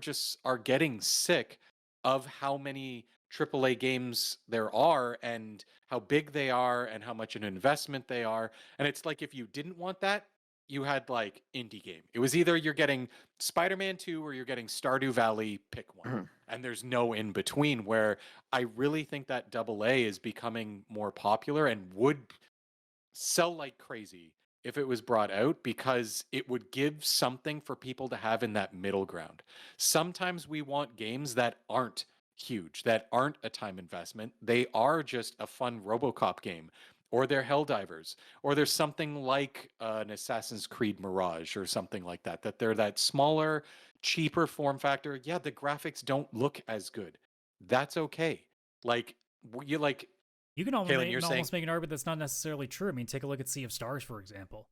are getting sick of how many AAA games there are and how big they are and how much an investment they are. And it's like, if you didn't want that, you had like indie game. It was either you're getting Spider-Man 2 or you're getting Stardew Valley, pick one. Mhm. And there's no in between, where I really think that AA is becoming more popular and would sell like crazy if it was brought out, because it would give something for people to have in that middle ground. Sometimes we want games that aren't huge, that aren't a time investment. They are just a fun RoboCop game, or they're Helldivers, or there's something like an Assassin's Creed Mirage or something like that, that they're that smaller, cheaper form factor. Yeah, the graphics don't look as good. That's okay. Like, you like, You can Kaylan, you're saying, almost make an argument that's not necessarily true. I mean, take a look at Sea of Stars, for example.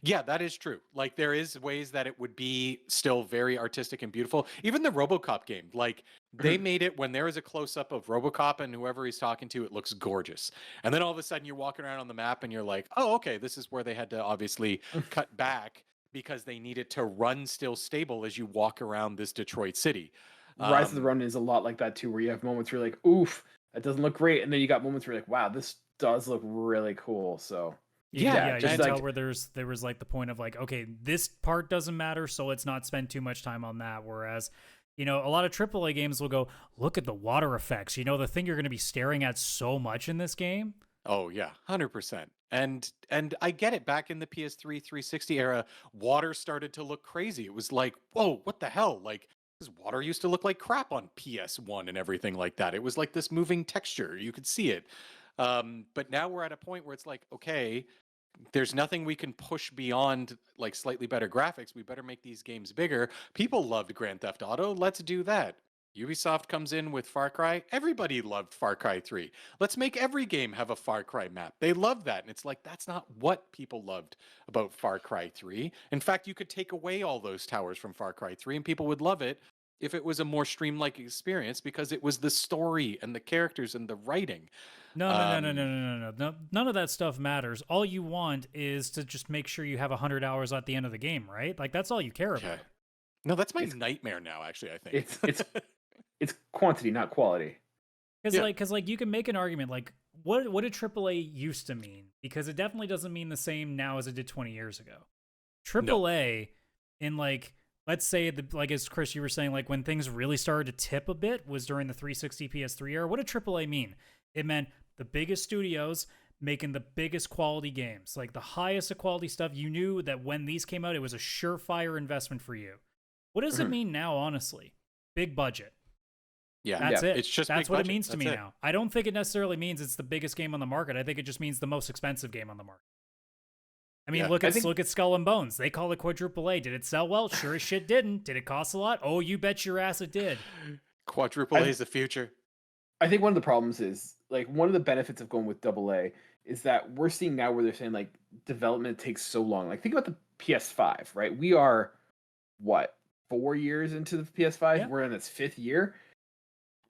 yeah, that is true. Like, there is ways that it would be still very artistic and beautiful. Even the RoboCop game, like, they made it when there is a close up of RoboCop and whoever he's talking to, it looks gorgeous. And then all of a sudden you're walking around on the map and you're like, oh, okay, this is where they had to obviously cut back because they need it to run still stable as you walk around this Detroit city. Rise of the Ronin is a lot like that too, where you have moments where you're like, oof, that doesn't look great. And then you got moments where you're like, wow, this does look really cool. So Yeah, you just can like tell where there was like the point of like, okay, this part doesn't matter, so let's not spend too much time on that. Whereas, you know, a lot of AAA games will go, look at the water effects. You know, the thing you're going to be staring at so much in this game. Oh yeah, 100%. And I get it. Back in the PS3 360 era, water started to look crazy. It was like, whoa, what the hell? Like, this water used to look like crap on PS1 and everything like that. It was like this moving texture. You could see it. But now we're at a point where it's like, okay, there's nothing we can push beyond like slightly better graphics. We better make these games bigger. People loved Grand Theft Auto. Let's do that. Ubisoft comes in with Far Cry. Everybody loved Far Cry 3. Let's make every game have a Far Cry map. They love that. And it's like, that's not what people loved about Far Cry 3. In fact, you could take away all those towers from Far Cry 3 and people would love it. if it was a more streamlined experience because it was the story and the characters and the writing. No, none of that stuff matters. All you want is to just make sure you have 100 hours at the end of the game, right? Like that's all you care about. No, that's my nightmare now. Actually, I think it's quantity, not quality. Because like you can make an argument like what did AAA used to mean? Because it definitely doesn't mean the same now as it did 20 years ago. AAA in like, let's say like as Chris you were saying, like when things really started to tip a bit was during the 360 PS3 era. What did AAA mean? It meant the biggest studios making the biggest quality games, like the highest of quality stuff. You knew that when these came out, it was a surefire investment for you. What does it mean now, honestly? Big budget. Yeah, that's it. It's just that's what budget. It means to me now. I don't think it necessarily means it's the biggest game on the market. I think it just means the most expensive game on the market. I mean, look at Skull and Bones. They call it quadruple A. Did it sell well? Sure as shit didn't. Did it cost a lot? Oh, you bet your ass it did. Quadruple A is the future. I think one of the problems is like one of the benefits of going with AA is that we're seeing now where they're saying like development takes so long. Like think about the PS5, right? We are what 4 years into the PS5. Yeah. We're in its 5th year.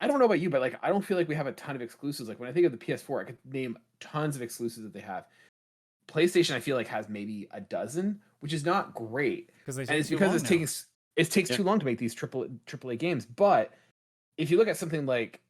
I don't know about you, but like I don't feel like we have a ton of exclusives. Like when I think of the PS4, I could name tons of exclusives that they have. PlayStation, I feel like has maybe a dozen, which is not great. And it's because it takes too long to make these AAA games. But if you look at something like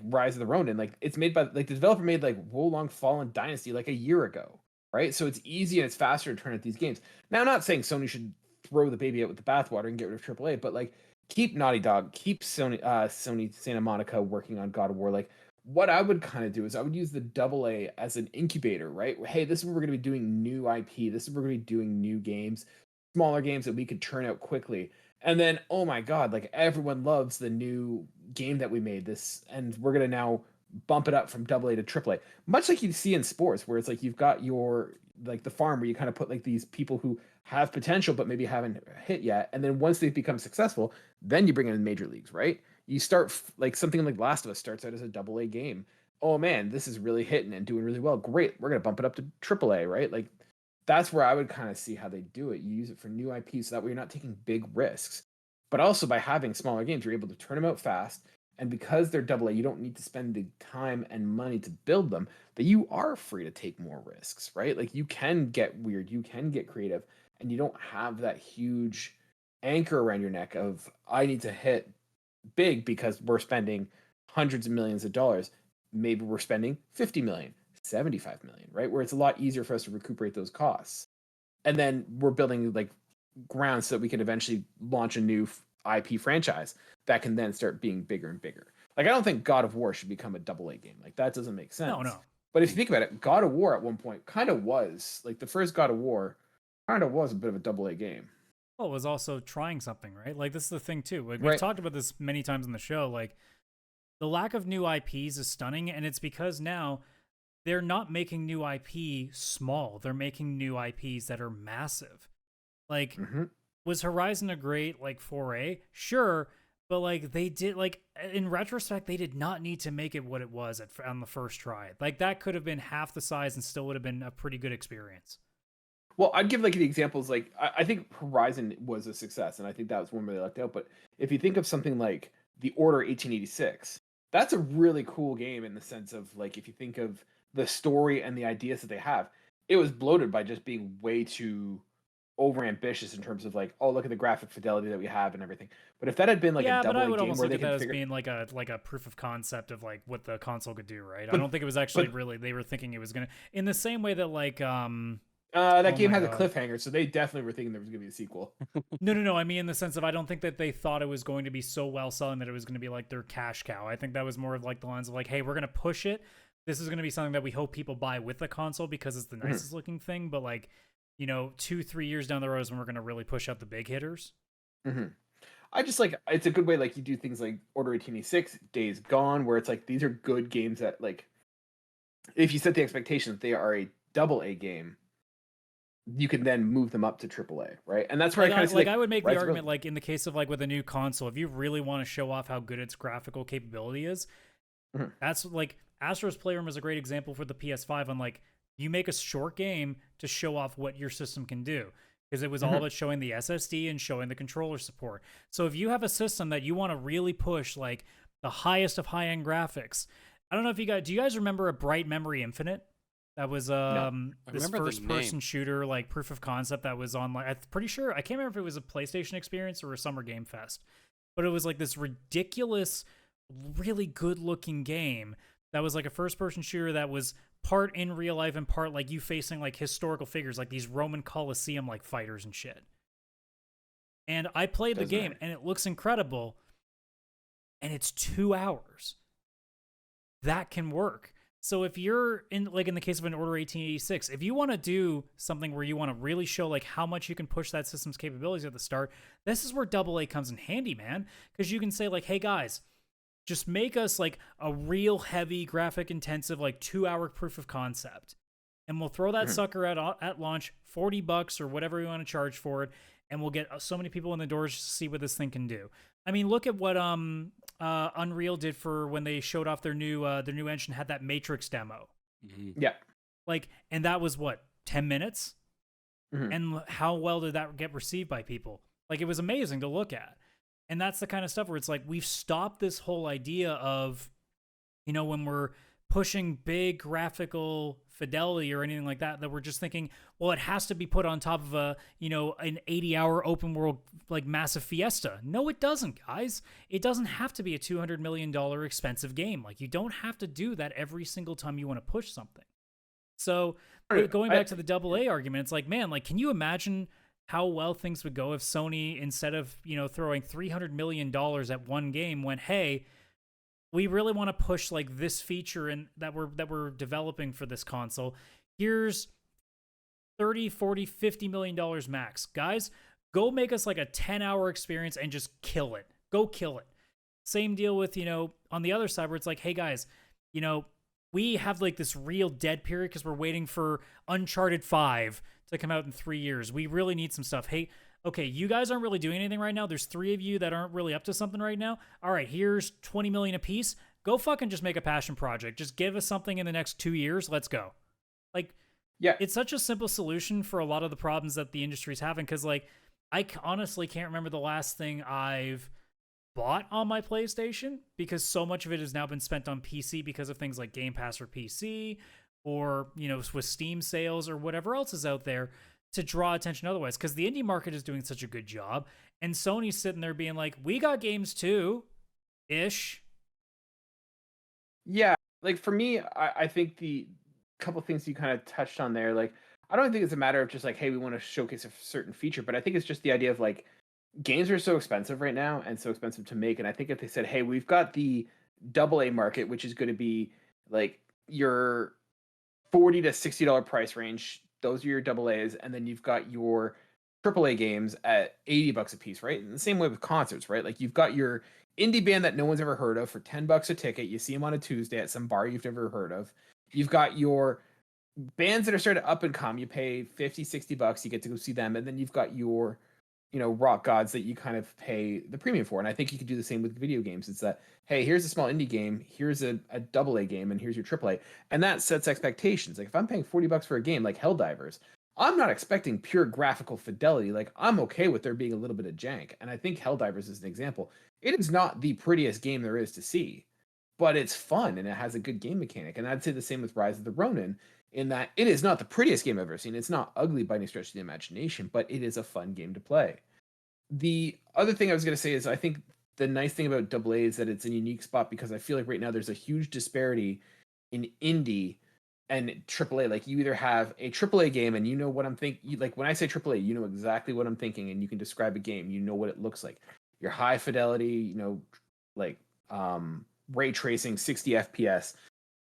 Rise of the Ronin, like it's made by like the developer made like Wolong Fallen Dynasty like a year ago, right? So it's easy and it's faster to turn out these games. Now I'm not saying Sony should throw the baby out with the bathwater and get rid of AAA, but like keep Naughty Dog, keep Sony Santa Monica working on God of War. Like what I would kind of do is I would use the AA as an incubator, right? Hey, this is where we're going to be doing new IP. This is where we're going to be doing new games, smaller games that we could turn out quickly. And then, oh my God, like everyone loves the new game that we made this, and we're going to now bump it up from AA to AAA. Much like you see in sports, where it's like you've got your, like the farm where you kind of put like these people who have potential, but maybe haven't hit yet. And then once they've become successful, then you bring in major leagues, right? You start like something like Last of Us starts out as a AA game. Oh man, this is really hitting and doing really well. Great. We're going to bump it up to AAA, right? Like that's where I would kind of see how they do it. You use it for new IP so that way you're not taking big risks. But also by having smaller games, you're able to turn them out fast. And because they're AA, you don't need to spend the time and money to build them, that you are free to take more risks, right? Like you can get weird, you can get creative, and you don't have that huge anchor around your neck of, I need to hit big because we're spending hundreds of millions of dollars. Maybe we're spending 50 million, 75 million, right? Where it's a lot easier for us to recuperate those costs. And then we're building like grounds so that we can eventually launch a new IP franchise that can then start being bigger and bigger. Like I don't think God of War should become a AA game. Like that doesn't make sense. No. But if you think about it, God of War at one point kind of was like the first God of War kind of was a bit of a AA game. Well, it was also trying something, right? Like this is the thing too. Like we've talked about this many times on the show. Like the lack of new IPs is stunning, and it's because now they're not making new IP small. They're making new IPs that are massive. Like was Horizon a great like foray? Sure, but like they did like in retrospect they did not need to make it what it was on the first try. Like that could have been half the size and still would have been a pretty good experience. Well, I'd give like the examples, like I think Horizon was a success, and I think that was one where they lucked out. But if you think of something like The Order 1886, that's a really cool game in the sense of like if you think of the story and the ideas that they have, it was bloated by just being way too overambitious in terms of like, oh, look at the graphic fidelity that we have and everything. But if that had been like a AA but I would game almost where look they at that could as being like a proof of concept of like what the console could do, right? I don't think it was actually really they were thinking it was gonna in the same way that like that game has a cliffhanger, so they definitely were thinking there was going to be a sequel. No. I mean, in the sense of, I don't think that they thought it was going to be so well selling that it was going to be like their cash cow. I think that was more of like the lines of like, hey, we're going to push it. This is going to be something that we hope people buy with the console because it's the nicest looking thing. But like, 2-3 years down the road is when we're going to really push out the big hitters. I just like, it's a good way, like you do things like Order 1886, Days Gone, where it's like, these are good games that like, if you set the expectation that they are a AA game, you can then move them up to AAA, right? And that's where I would make the argument, like in the case of like with a new console, if you really want to show off how good its graphical capability is, that's like Astro's Playroom is a great example for the PS5 on like you make a short game to show off what your system can do. because it was all about showing the SSD and showing the controller support. So if you have a system that you want to really push like the highest of high-end graphics, I don't know if you guys, do you guys remember a Bright Memory Infinite? That was this first-person shooter, like proof of concept that was on. Like, I'm pretty sure, I can't remember if it was a PlayStation experience or a Summer Game Fest, but it was like this ridiculous, really good-looking game that was like a first-person shooter that was part in real life and part like you facing like historical figures, like these Roman Colosseum like fighters and shit. And I played the game, and it looks incredible, and it's 2 hours. That can work. So if you're in, like in the case of an Order 1886, if you want to do something where you want to really show like how much you can push that system's capabilities at the start, this is where AA comes in handy, man. Because you can say like, hey guys, just make us like a real heavy graphic intensive, like 2 hour proof of concept. And we'll throw that sucker at launch, $40 or whatever we want to charge for it. And we'll get so many people in the doors to see what this thing can do. I mean, look at what Unreal did for when they showed off their new engine, had that Matrix demo. Yeah. Like, and that was what, 10 minutes? And how well did that get received by people? Like, it was amazing to look at. And that's the kind of stuff where it's like, we've stopped this whole idea of, you know, when we're pushing big graphical fidelity or anything like that, that we're just thinking, well, it has to be put on top of a, you know, an 80-hour open world, like massive fiesta. No, it doesn't, guys. It doesn't have to be a $200 million expensive game. Like, you don't have to do that every single time you want to push something. So going back to the AA argument, it's like, man, like, can you imagine how well things would go if Sony, instead of, you know, throwing $300 million at one game, went, hey, we really want to push like this feature and that we're developing for this console. Here's 30, 40, $50 million max. Guys, go make us like a 10-hour experience and just kill it. Go kill it. Same deal with, you know, on the other side where it's like, hey guys, you know, we have like this real dead period because we're waiting for Uncharted 5 to come out in 3 years. We really need some stuff. Hey, okay, you guys aren't really doing anything right now. There's 3 of you that aren't really up to something right now. All right, here's $20 million a piece. Go fucking just make a passion project. Just give us something in the next 2 years. Let's go. Like, yeah, it's such a simple solution for a lot of the problems that the industry's having. Because, like, I honestly can't remember the last thing I've bought on my PlayStation, because so much of it has now been spent on PC because of things like Game Pass for PC, or, you know, with Steam sales or whatever else is out there to draw attention otherwise, because the indie market is doing such a good job, and Sony's sitting there being like, we got games too, ish. Yeah, like for me, I think the couple things you kind of touched on there, like, I don't think it's a matter of just like, hey, we want to showcase a certain feature, but I think it's just the idea of like, games are so expensive right now and so expensive to make, and I think if they said, hey, we've got the AA market, which is going to be like your $40 to $60 price range, those are your AA's, and then you've got your AAA games at $80 a piece, right? And the same way with concerts, right? Like, you've got your indie band that no one's ever heard of for $10 a ticket. You see them on a Tuesday at some bar you've never heard of. You've got your bands that are starting to up and come. You pay $50, $60, you get to go see them, and then you've got your, you know, rock gods that you kind of pay the premium for. And I think you could do the same with video games. It's that, hey, here's a small indie game, here's a AA game, and here's your AAA. And that sets expectations. Like, if I'm paying $40 for a game like Helldivers, I'm not expecting pure graphical fidelity. Like, I'm okay with there being a little bit of jank. And I think Helldivers is an example. It is not the prettiest game there is to see, but it's fun and it has a good game mechanic. And I'd say the same with Rise of the Ronin, in that it is not the prettiest game I've ever seen. It's not ugly by any stretch of the imagination, but it is a fun game to play. The other thing I was going to say is, I think the nice thing about AA is that it's a unique spot, because I feel like right now there's a huge disparity in indie and AAA. Like, you either have a AAA game and you know what I'm thinking. Like, when I say AAA, you know exactly what I'm thinking, and you can describe a game. You know what it looks like. Your high fidelity, you know, like ray tracing, 60 FPS.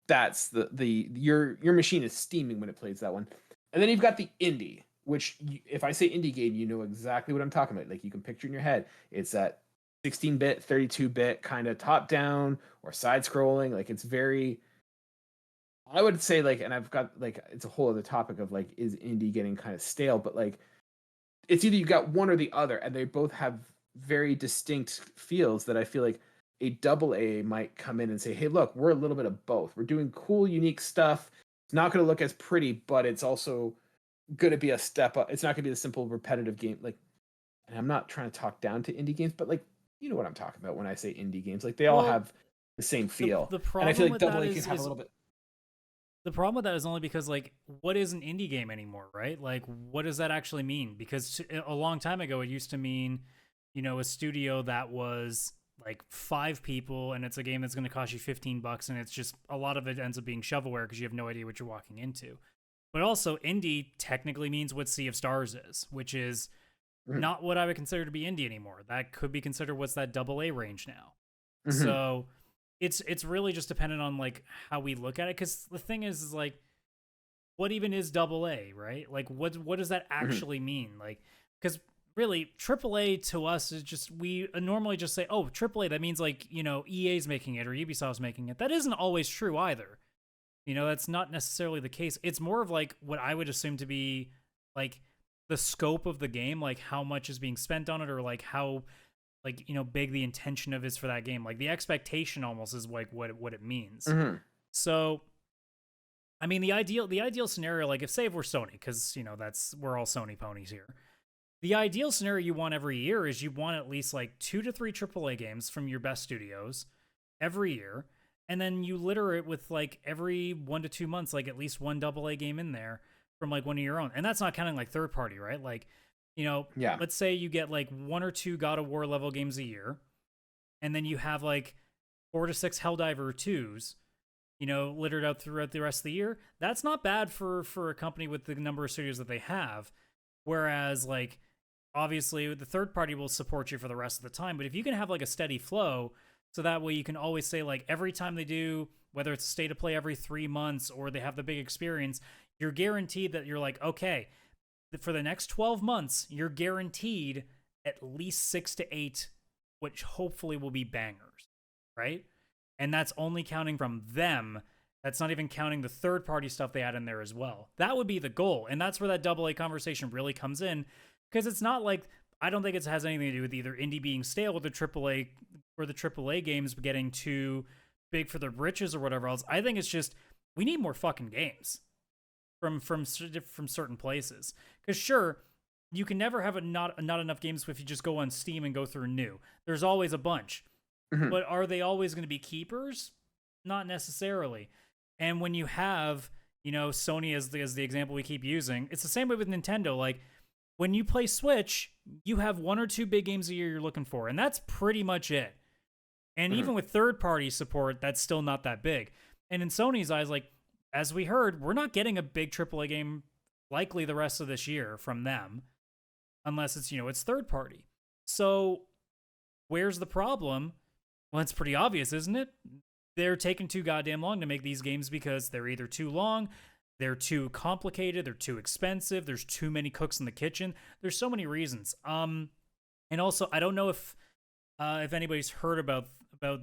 That's your machine is steaming when it plays that one. And then you've got the indie, which, if I say indie game, you know exactly what I'm talking about. Like, you can picture in your head, it's that 16-bit, 32-bit kind of top-down or side-scrolling. Like, it's very, I would say, like, and I've got, like, it's a whole other topic of, like, is indie getting kind of stale? But, like, it's either you got one or the other, and they both have very distinct feels that I feel like a AA might come in and say, hey, look, we're a little bit of both. We're doing cool, unique stuff. It's not going to look as pretty, but it's also going to be a step up. It's not going to be the simple repetitive game. Like, and I'm not trying to talk down to indie games, but like, you know what I'm talking about when I say indie games. Like they all have the same feel. The problem and I feel like with Double that A can is, have a little bit. The problem with that is only because, like, what is an indie game anymore, right? Like, what does that actually mean? Because a long time ago, it used to mean, you know, a studio that was like 5 people and it's a game that's going to cost you $15 and it's just a lot of it ends up being shovelware because you have no idea what you're walking into. But also, indie technically means what Sea of Stars is, which is not what I would consider to be indie anymore. That could be considered what's that AA range now. So it's really just dependent on like how we look at it, because the thing is like, what even is AA, right? Like what does that actually mean? Like, because really AAA to us is just, we normally just say, oh, AAA, that means like, you know, EA's making it or Ubisoft's making it. That isn't always true either. You know, that's not necessarily the case. It's more of like what I would assume to be like the scope of the game, like how much is being spent on it, or like how, like, you know, big the intention of is for that game. Like the expectation almost is like what it means. So, I mean, the ideal scenario, like if we're Sony, because, you know, we're all Sony ponies here. The ideal scenario you want every year is you want at least like 2 to 3 AAA games from your best studios every year. And then you litter it with like every 1 to 2 months, like at least one AA game in there from like one of your own. And that's not counting like third party, right? Like, you know, let's say you get like 1 or 2 God of War level games a year, and then you have like 4 to 6 Helldiver 2s, you know, littered out throughout the rest of the year. That's not bad for a company with the number of studios that they have. Whereas, like, obviously the third party will support you for the rest of the time. But if you can have like a steady flow, so that way you can always say like every time they do, whether it's a state of play every 3 months or they have the big experience, you're guaranteed that you're like, okay, for the next 12 months, you're guaranteed at least 6 to 8, which hopefully will be bangers, right? And that's only counting from them. That's not even counting the third-party stuff they add in there as well. That would be the goal, and that's where that AA conversation really comes in, because it's not like, I don't think it has anything to do with either indie being stale with the AAA or the AAA games getting too big for the britches or whatever else. I think it's just, we need more fucking games from certain places. Because sure, you can never have not enough games if you just go on Steam and go through new. There's always a bunch. But are they always going to be keepers? Not necessarily. And when you have, you know, Sony as the example we keep using, it's the same way with Nintendo. Like, when you play Switch, you have 1 or 2 big games a year you're looking for, and that's pretty much it. And even with third-party support, that's still not that big. And in Sony's eyes, like, as we heard, we're not getting a big AAA game likely the rest of this year from them, unless it's, you know, it's third party. So where's the problem? Well, it's pretty obvious, isn't it? They're taking too goddamn long to make these games because they're either too long, they're too complicated, they're too expensive, there's too many cooks in the kitchen. There's so many reasons. And also, I don't know if anybody's heard about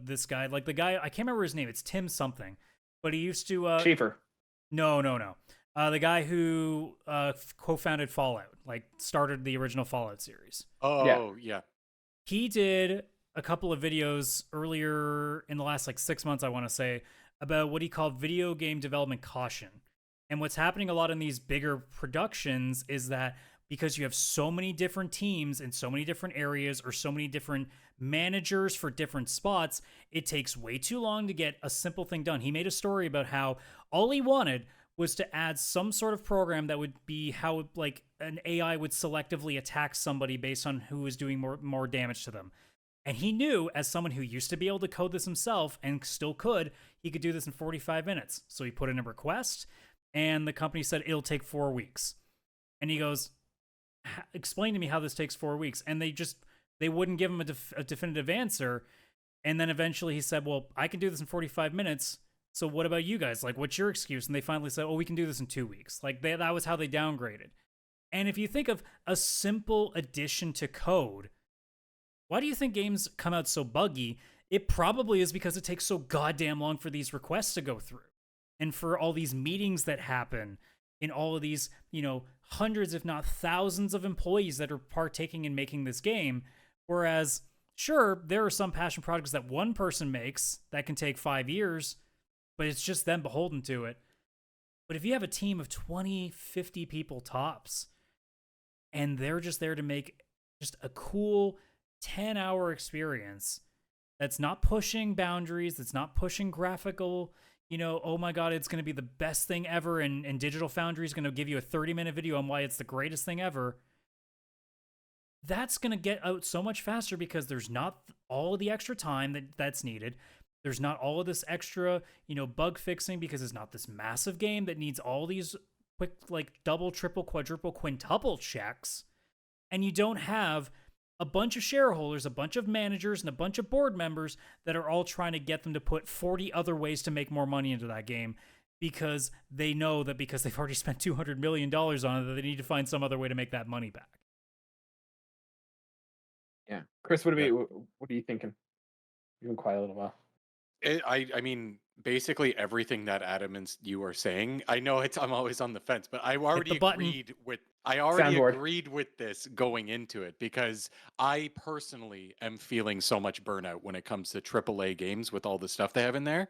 this guy. Like the guy, I can't remember his name. It's Tim something. But he used to... Schaefer. No. The guy who co-founded Fallout, like started the original Fallout series. Oh, yeah. He did a couple of videos earlier in the last like 6 months, I want to say, about what he called video game development caution. And what's happening a lot in these bigger productions is that because you have so many different teams in so many different areas or so many different managers for different spots, it takes way too long to get a simple thing done. He made a story about how all he wanted was to add some sort of program that would be how like an AI would selectively attack somebody based on who was doing more damage to them. And he knew, as someone who used to be able to code this himself and still could, he could do this in 45 minutes. So he put in a request, and the company said it'll take 4 weeks. And he goes, explain to me how this takes 4 weeks. And they wouldn't give him a definitive answer. And then eventually he said, well, I can do this in 45 minutes. So what about you guys? Like, what's your excuse? And they finally said, oh, we can do this in 2 weeks. Like, that was how they downgraded. And if you think of a simple addition to code, why do you think games come out so buggy? It probably is because it takes so goddamn long for these requests to go through. And for all these meetings that happen in all of these, you know, hundreds, if not thousands of employees that are partaking in making this game. Whereas, sure, there are some passion projects that one person makes that can take 5 years, but it's just them beholden to it. But if you have a team of 20, 50 people tops, and they're just there to make just a cool 10-hour experience that's not pushing boundaries, that's not pushing graphical, oh my God, it's going to be the best thing ever, and Digital Foundry is going to give you a 30-minute video on why it's the greatest thing ever. That's going to get out so much faster because there's not all of the extra time that's needed. There's not all of this extra, bug fixing because it's not this massive game that needs all these quick, like double, triple, quadruple, quintuple checks. And you don't have a bunch of shareholders, a bunch of managers, and a bunch of board members that are all trying to get them to put 40 other ways to make more money into that game because they know that because they've already spent $200 million on it, that they need to find some other way to make that money back. Yeah. Chris, what are you thinking? You've been quiet a little while. I mean, basically everything that Adam and you are saying. I know I'm always on the fence, but I already agreed with this going into it because I personally am feeling so much burnout when it comes to AAA games with all the stuff they have in there.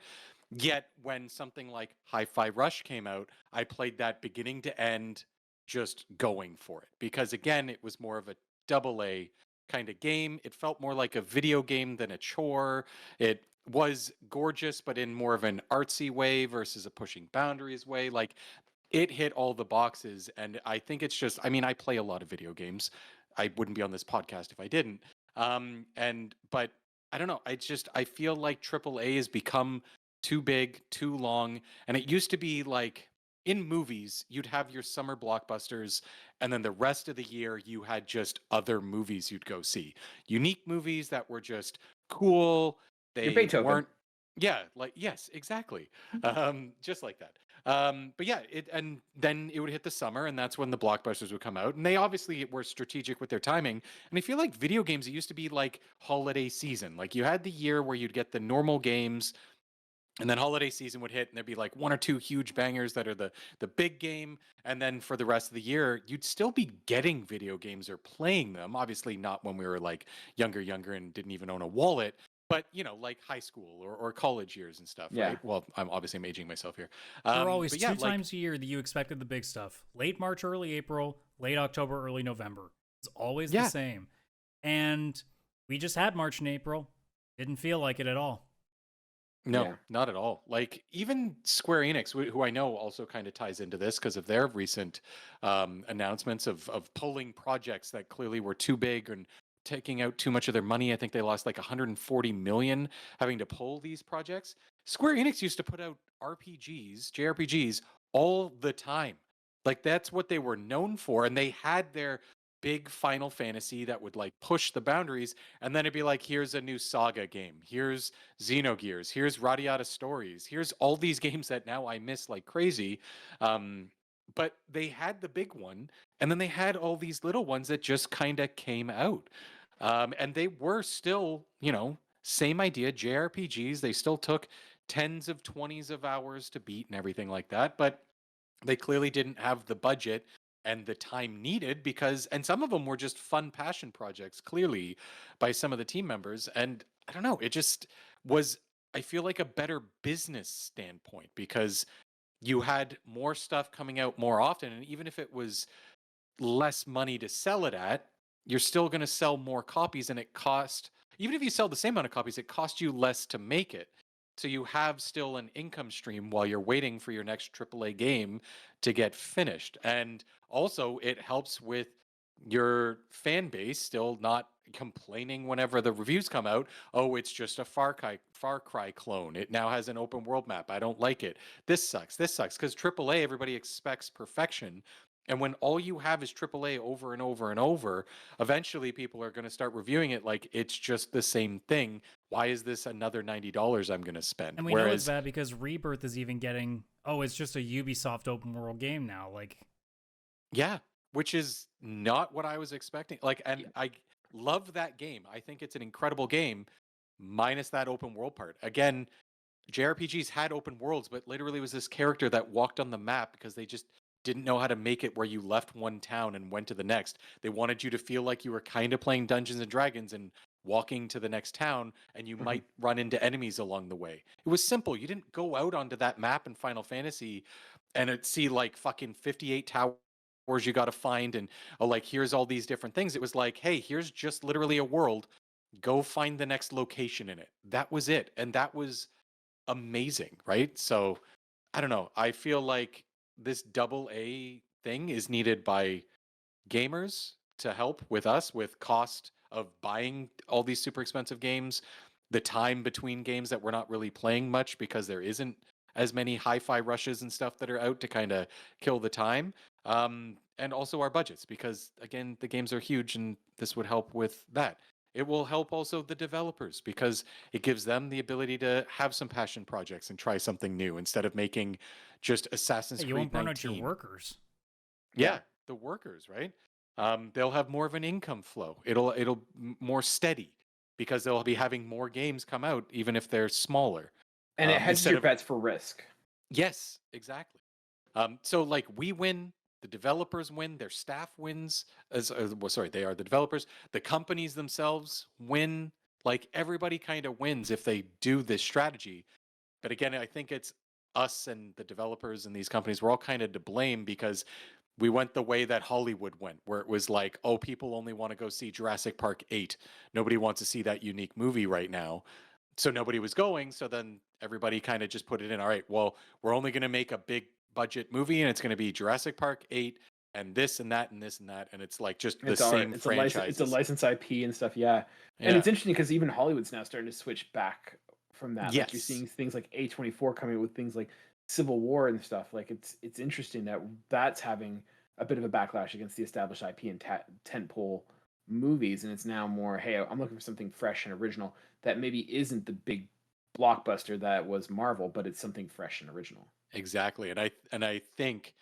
Yet when something like Hi-Fi Rush came out, I played that beginning to end, just going for it because again, it was more of a AA kind of game. It felt more like a video game than a chore. It was gorgeous, but in more of an artsy way versus a pushing boundaries way. Like it hit all the boxes. And I think it's just, I mean, I play a lot of video games. I wouldn't be on this podcast if I didn't. But I don't know. I feel like AAA has become too big, too long. And it used to be like in movies, you'd have your summer blockbusters, and then the rest of the year, you had just other movies you'd go see. Unique movies that were just cool. They weren't. Yeah, like yes, exactly. Just like that. But yeah, and then it would hit the summer, and that's when the blockbusters would come out. And they obviously were strategic with their timing. And I feel like video games, it used to be like holiday season. Like you had the year where you'd get the normal games, and then holiday season would hit, and there'd be like one or two huge bangers that are the big game. And then for the rest of the year, you'd still be getting video games or playing them. Obviously not when we were like younger and didn't even own a wallet. But, like high school or college years and stuff, right? Well, I'm aging myself here. There are always two times a year that you expected the big stuff. Late March, early April, late October, early November. It's always the same. And we just had March and April. Didn't feel like it at all. No, not at all. Like even Square Enix, who I know also kind of ties into this because of their recent announcements of pulling projects that clearly were too big and taking out too much of their money. I think they lost like 140 million having to pull these projects. Square Enix used to put out JRPGs all the time. Like that's what they were known for. And they had their big Final Fantasy that would like push the boundaries. And then it'd be like, here's a new Saga game. Here's Xenogears. Here's Radiata Stories. Here's all these games that now I miss like crazy. But they had the big one, and then they had all these little ones that just kind of came out. And they were still, same idea, JRPGs. They still took tens of 20s of hours to beat and everything like that. But they clearly didn't have the budget and the time needed and some of them were just fun passion projects, clearly, by some of the team members. And I don't know, it just was, I feel like a better business standpoint because you had more stuff coming out more often. And even if it was less money to sell it at, you're still going to sell more copies, and even if you sell the same amount of copies, it costs you less to make it. So you have still an income stream while you're waiting for your next AAA game to get finished. And also it helps with your fan base still not complaining whenever the reviews come out. Oh, it's just a Far Cry clone. It now has an open world map. I don't like it. This sucks. Because AAA, everybody expects perfection. And when all you have is AAA over and over and over, eventually people are going to start reviewing it like it's just the same thing. Why is this another $90 I'm going to spend? And we know it's bad because Rebirth is even getting, it's just a Ubisoft open world game now. Like, yeah, which is not what I was expecting. Like, and I love that game. I think it's an incredible game, minus that open world part. Again, JRPGs had open worlds, but literally was this character that walked on the map because they just didn't know how to make it where you left one town and went to the next. They wanted you to feel like you were kind of playing Dungeons and Dragons and walking to the next town, and you might run into enemies along the way. It was simple. You didn't go out onto that map in Final Fantasy and see like fucking 58 towers you got to find, and like here's all these different things. It was like, hey, here's just literally a world. Go find the next location in it. That was it, and that was amazing, right? So I don't know. I feel like this double A thing is needed by gamers to help with us with cost of buying all these super expensive games, the time between games that we're not really playing much because there isn't as many hi-fi rushes and stuff that are out to kind of kill the time. And also our budgets, because again, the games are huge and this would help with that. It will help also the developers because it gives them the ability to have some passion projects and try something new instead of making just Assassin's Hey, Creed you won't burn 19. out your workers. Yeah, the workers, right? They'll have more of an income flow. It'll more steady because they'll be having more games come out, even if they're smaller. And it hedges your of bets for risk. Yes, exactly. So like we win, the developers win, their staff wins. They are the developers. The companies themselves win. Like everybody kind of wins if they do this strategy. But again, I think it's us and the developers and these companies. We're all kind of to blame because we went the way that Hollywood went, where it was like, oh, people only want to go see Jurassic Park 8. Nobody wants to see that unique movie right now. So nobody was going. So then everybody kind of just put it in. All right, well, we're only going to make a big budget movie and it's going to be Jurassic Park 8 and this and that and this and that. And it's like just the same franchises. It's a licensed IP and stuff. Yeah. And it's interesting because even Hollywood's now starting to switch back from that. Yes. Like you're seeing things like A24 coming with things like Civil War and stuff. Like it's interesting that that's having a bit of a backlash against the established IP and tentpole movies, and it's now more, hey, I'm looking for something fresh and original that maybe isn't the big blockbuster that was Marvel, but it's something fresh and original. Exactly, and I think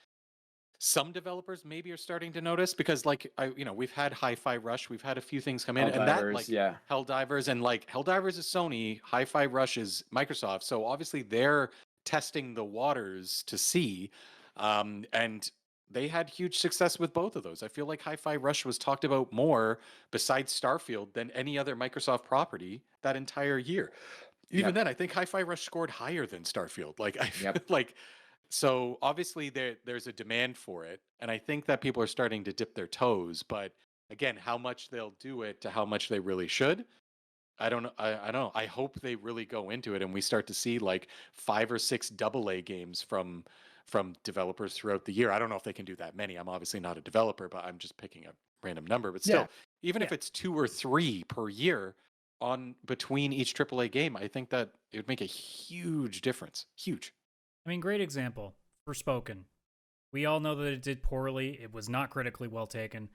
some developers maybe are starting to notice because we've had Hi-Fi Rush, we've had a few things come in, and that like Helldivers and like Helldivers is Sony, Hi-Fi Rush is Microsoft, so obviously they're testing the waters to see, and they had huge success with both of those. I feel like Hi-Fi Rush was talked about more besides Starfield than any other Microsoft property that entire year. Even then, I think Hi-Fi Rush scored higher than Starfield. Like I feel like, so obviously there's a demand for it, and I think that people are starting to dip their toes. But again, how much they'll do it to how much they really should, I don't know. I don't know. I hope they really go into it and we start to see like 5 or 6 AA games from developers throughout the year. I don't know if they can do that many. I'm obviously not a developer, but I'm just picking a random number. But still, even if it's 2 or 3 per year on between each AAA game, I think that it would make a huge difference. Huge. I mean, great example. Forspoken. We all know that it did poorly. It was not critically well taken.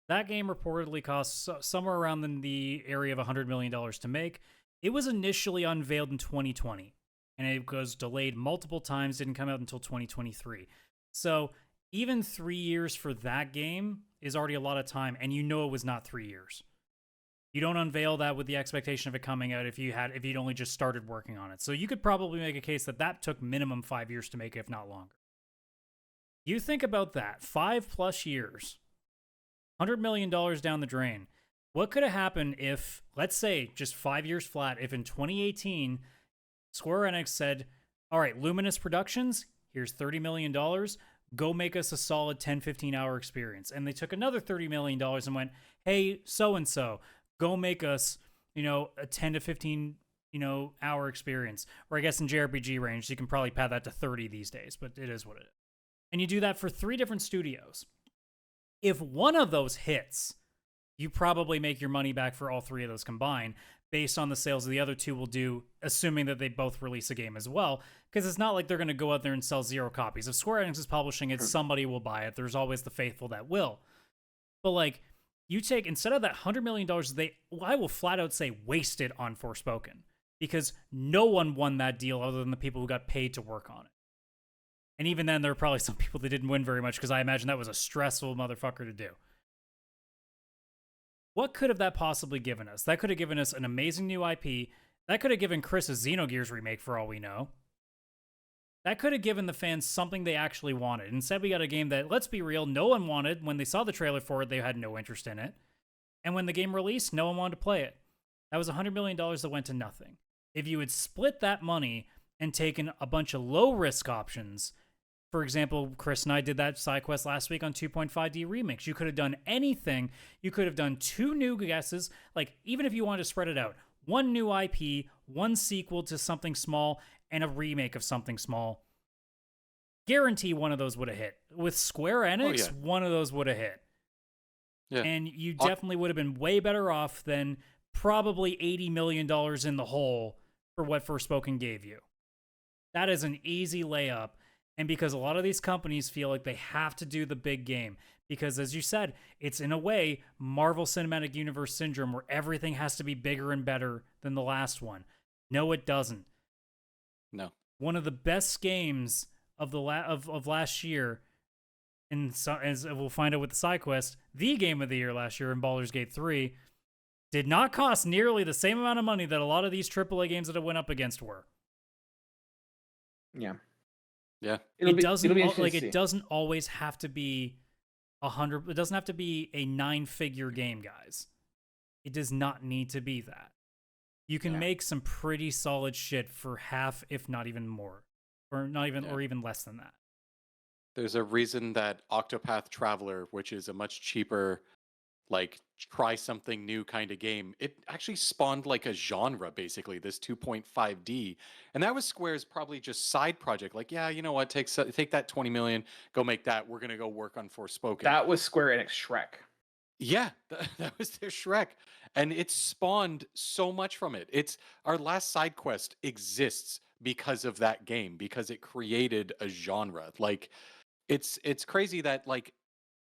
That game reportedly cost somewhere around in the area of $100 million to make. It was initially unveiled in 2020. And it was delayed multiple times, didn't come out until 2023. So even 3 years for that game is already a lot of time, and you know it was not 3 years. You don't unveil that with the expectation of it coming out if you'd only just started working on it. So you could probably make a case that took minimum 5 years to make, if not longer. You think about that, 5+ years, $100 million down the drain. What could have happened if, let's say, just 5 years flat, if in 2018... Square Enix said, all right, Luminous Productions, here's $30 million. Go make us a solid 10, 15-hour experience. And they took another $30 million and went, hey, so-and-so, go make us, a 10 to 15, hour experience. Or I guess in JRPG range, you can probably pad that to 30 these days, but it is what it is. And you do that for 3 different studios. If one of those hits, you probably make your money back for all 3 of those combined, based on the sales the other 2 will do, assuming that they both release a game as well, because it's not like they're going to go out there and sell 0 copies. If Square Enix is publishing it, somebody will buy it. There's always the faithful that will. But like, you take, instead of that $100 million, I will flat out say wasted on Forspoken, because no one won that deal other than the people who got paid to work on it. And even then, there are probably some people that didn't win very much, because I imagine that was a stressful motherfucker to do. What could have that possibly given us? That could have given us an amazing new IP. That could have given Chris a Xenogears remake for all we know. That could have given the fans something they actually wanted. Instead, we got a game that, let's be real, no one wanted. When they saw the trailer for it, they had no interest in it. And when the game released, no one wanted to play it. that was $100 million that went to nothing. If you had split that money and taken a bunch of low-risk options, for example, Chris and I did that side quest last week on 2.5D remakes. You could have done anything. You could have done 2 new guesses. Like, even if you wanted to spread it out, 1 new IP, 1 sequel to something small, and a remake of something small. Guarantee one of those would have hit. With Square Enix, one of those would have hit. Yeah. And you definitely would have been way better off than probably $80 million in the hole for what Forspoken gave you. That is an easy layup. And because a lot of these companies feel like they have to do the big game. Because as you said, it's in a way Marvel Cinematic Universe syndrome where everything has to be bigger and better than the last one. No, it doesn't. No. One of the best games of the of last year, and so, as we'll find out with the side quest, the game of the year last year in Baldur's Gate 3 did not cost nearly the same amount of money that a lot of these AAA games that it went up against were. Yeah. Yeah. It doesn't always have to be 100. It doesn't have to be a 9-figure game, guys. It does not need to be that. You can make some pretty solid shit for half, if not even more, or not even, or even less than that. There's a reason that Octopath Traveler, which is a much cheaper, like, try something new kind of game, it actually spawned like a genre, basically, this 2.5D. And that was Square's probably just side project. Like, yeah, you know what, take that 20 million, go make that. We're going to go work on Forspoken. That was Square Enix Shrek. Yeah, that was their Shrek. And it spawned so much from it. It's our last side quest exists because of that game, because it created a genre. Like, it's crazy that, like,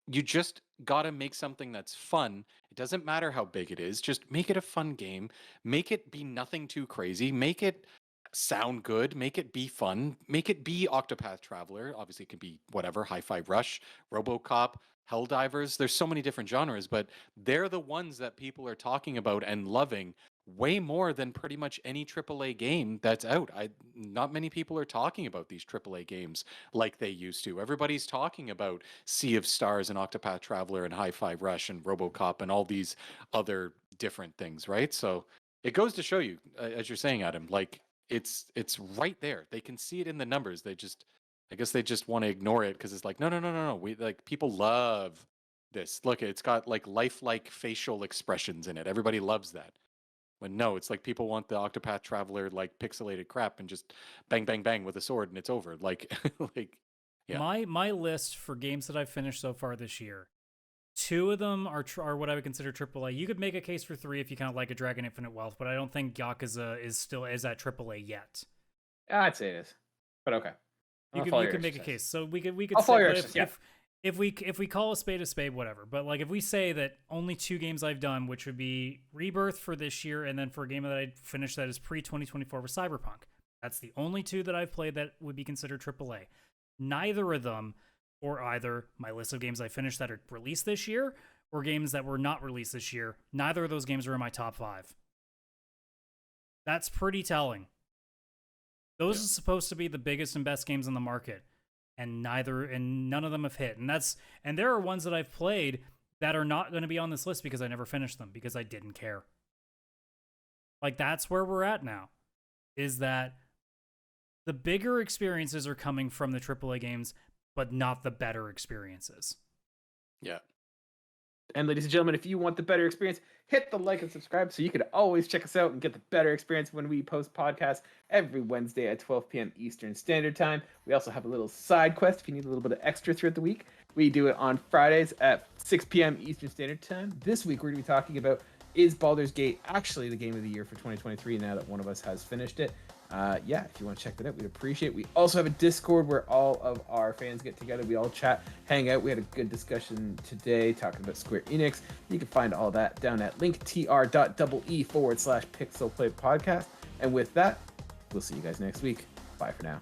you just gotta make something that's fun. It doesn't matter how big it is. Just make it a fun game. Make it be nothing too crazy. Make it sound good. Make it be fun. Make it be Octopath Traveler. Obviously, it could be whatever. Hi-Fi Rush, RoboCop, Helldivers. There's so many different genres, but they're the ones that people are talking about and loving way more than pretty much any AAA game that's out. Not many people are talking about these AAA games like they used to. Everybody's talking about Sea of Stars and Octopath Traveler and Hi-Fi Rush and RoboCop and all these other different things, right? So it goes to show you, as you're saying, Adam, like it's right there. They can see it in the numbers. I guess they just want to ignore it because it's like, no. We, like, people love this. Look, it's got like lifelike facial expressions in it. Everybody loves that. When no, it's like people want the Octopath Traveler, like, pixelated crap and just bang, bang, bang with a sword and it's over. Like, yeah. My list for games that I've finished so far this year, 2 of them are what I would consider AAA. You could make a case for 3 if you kind of like a Dragon Infinite Wealth, but I don't think Yakuza is at AAA yet. I'd say it is, but okay. You could make a case. So we could. I'll follow your if we call a spade, whatever. But like, if we say that only 2 games I've done, which would be Rebirth for this year, and then for a game that I finished that is pre-2024 with Cyberpunk. That's the only 2 that I've played that would be considered AAA. Neither of them, or either my list of games I finished that are released this year, or games that were not released this year, neither of those games are in my top 5. That's pretty telling. Those are supposed to be the biggest and best games on the market. And none of them have hit. And there are ones that I've played that are not going to be on this list because I never finished them because I didn't care. Like, that's where we're at now, is that the bigger experiences are coming from the AAA games, but not the better experiences. Yeah. And ladies and gentlemen, if you want the better experience, hit the like and subscribe so you can always check us out and get the better experience when we post podcasts every Wednesday at 12 p.m. Eastern Standard Time. We also have a little side quest if you need a little bit of extra throughout the week. We do it on Fridays at 6 p.m. Eastern Standard Time. This week, we're going to be talking about, is Baldur's Gate actually the game of the year for 2023 now that one of us has finished it? Yeah, if you want to check that out, we'd appreciate it. We also have a Discord where all of our fans get together. We all chat, hang out. We had a good discussion today talking about Square Enix. You can find all that down at linktr.ee/PixelPlay Podcast. And with that, we'll see you guys next week. Bye for now.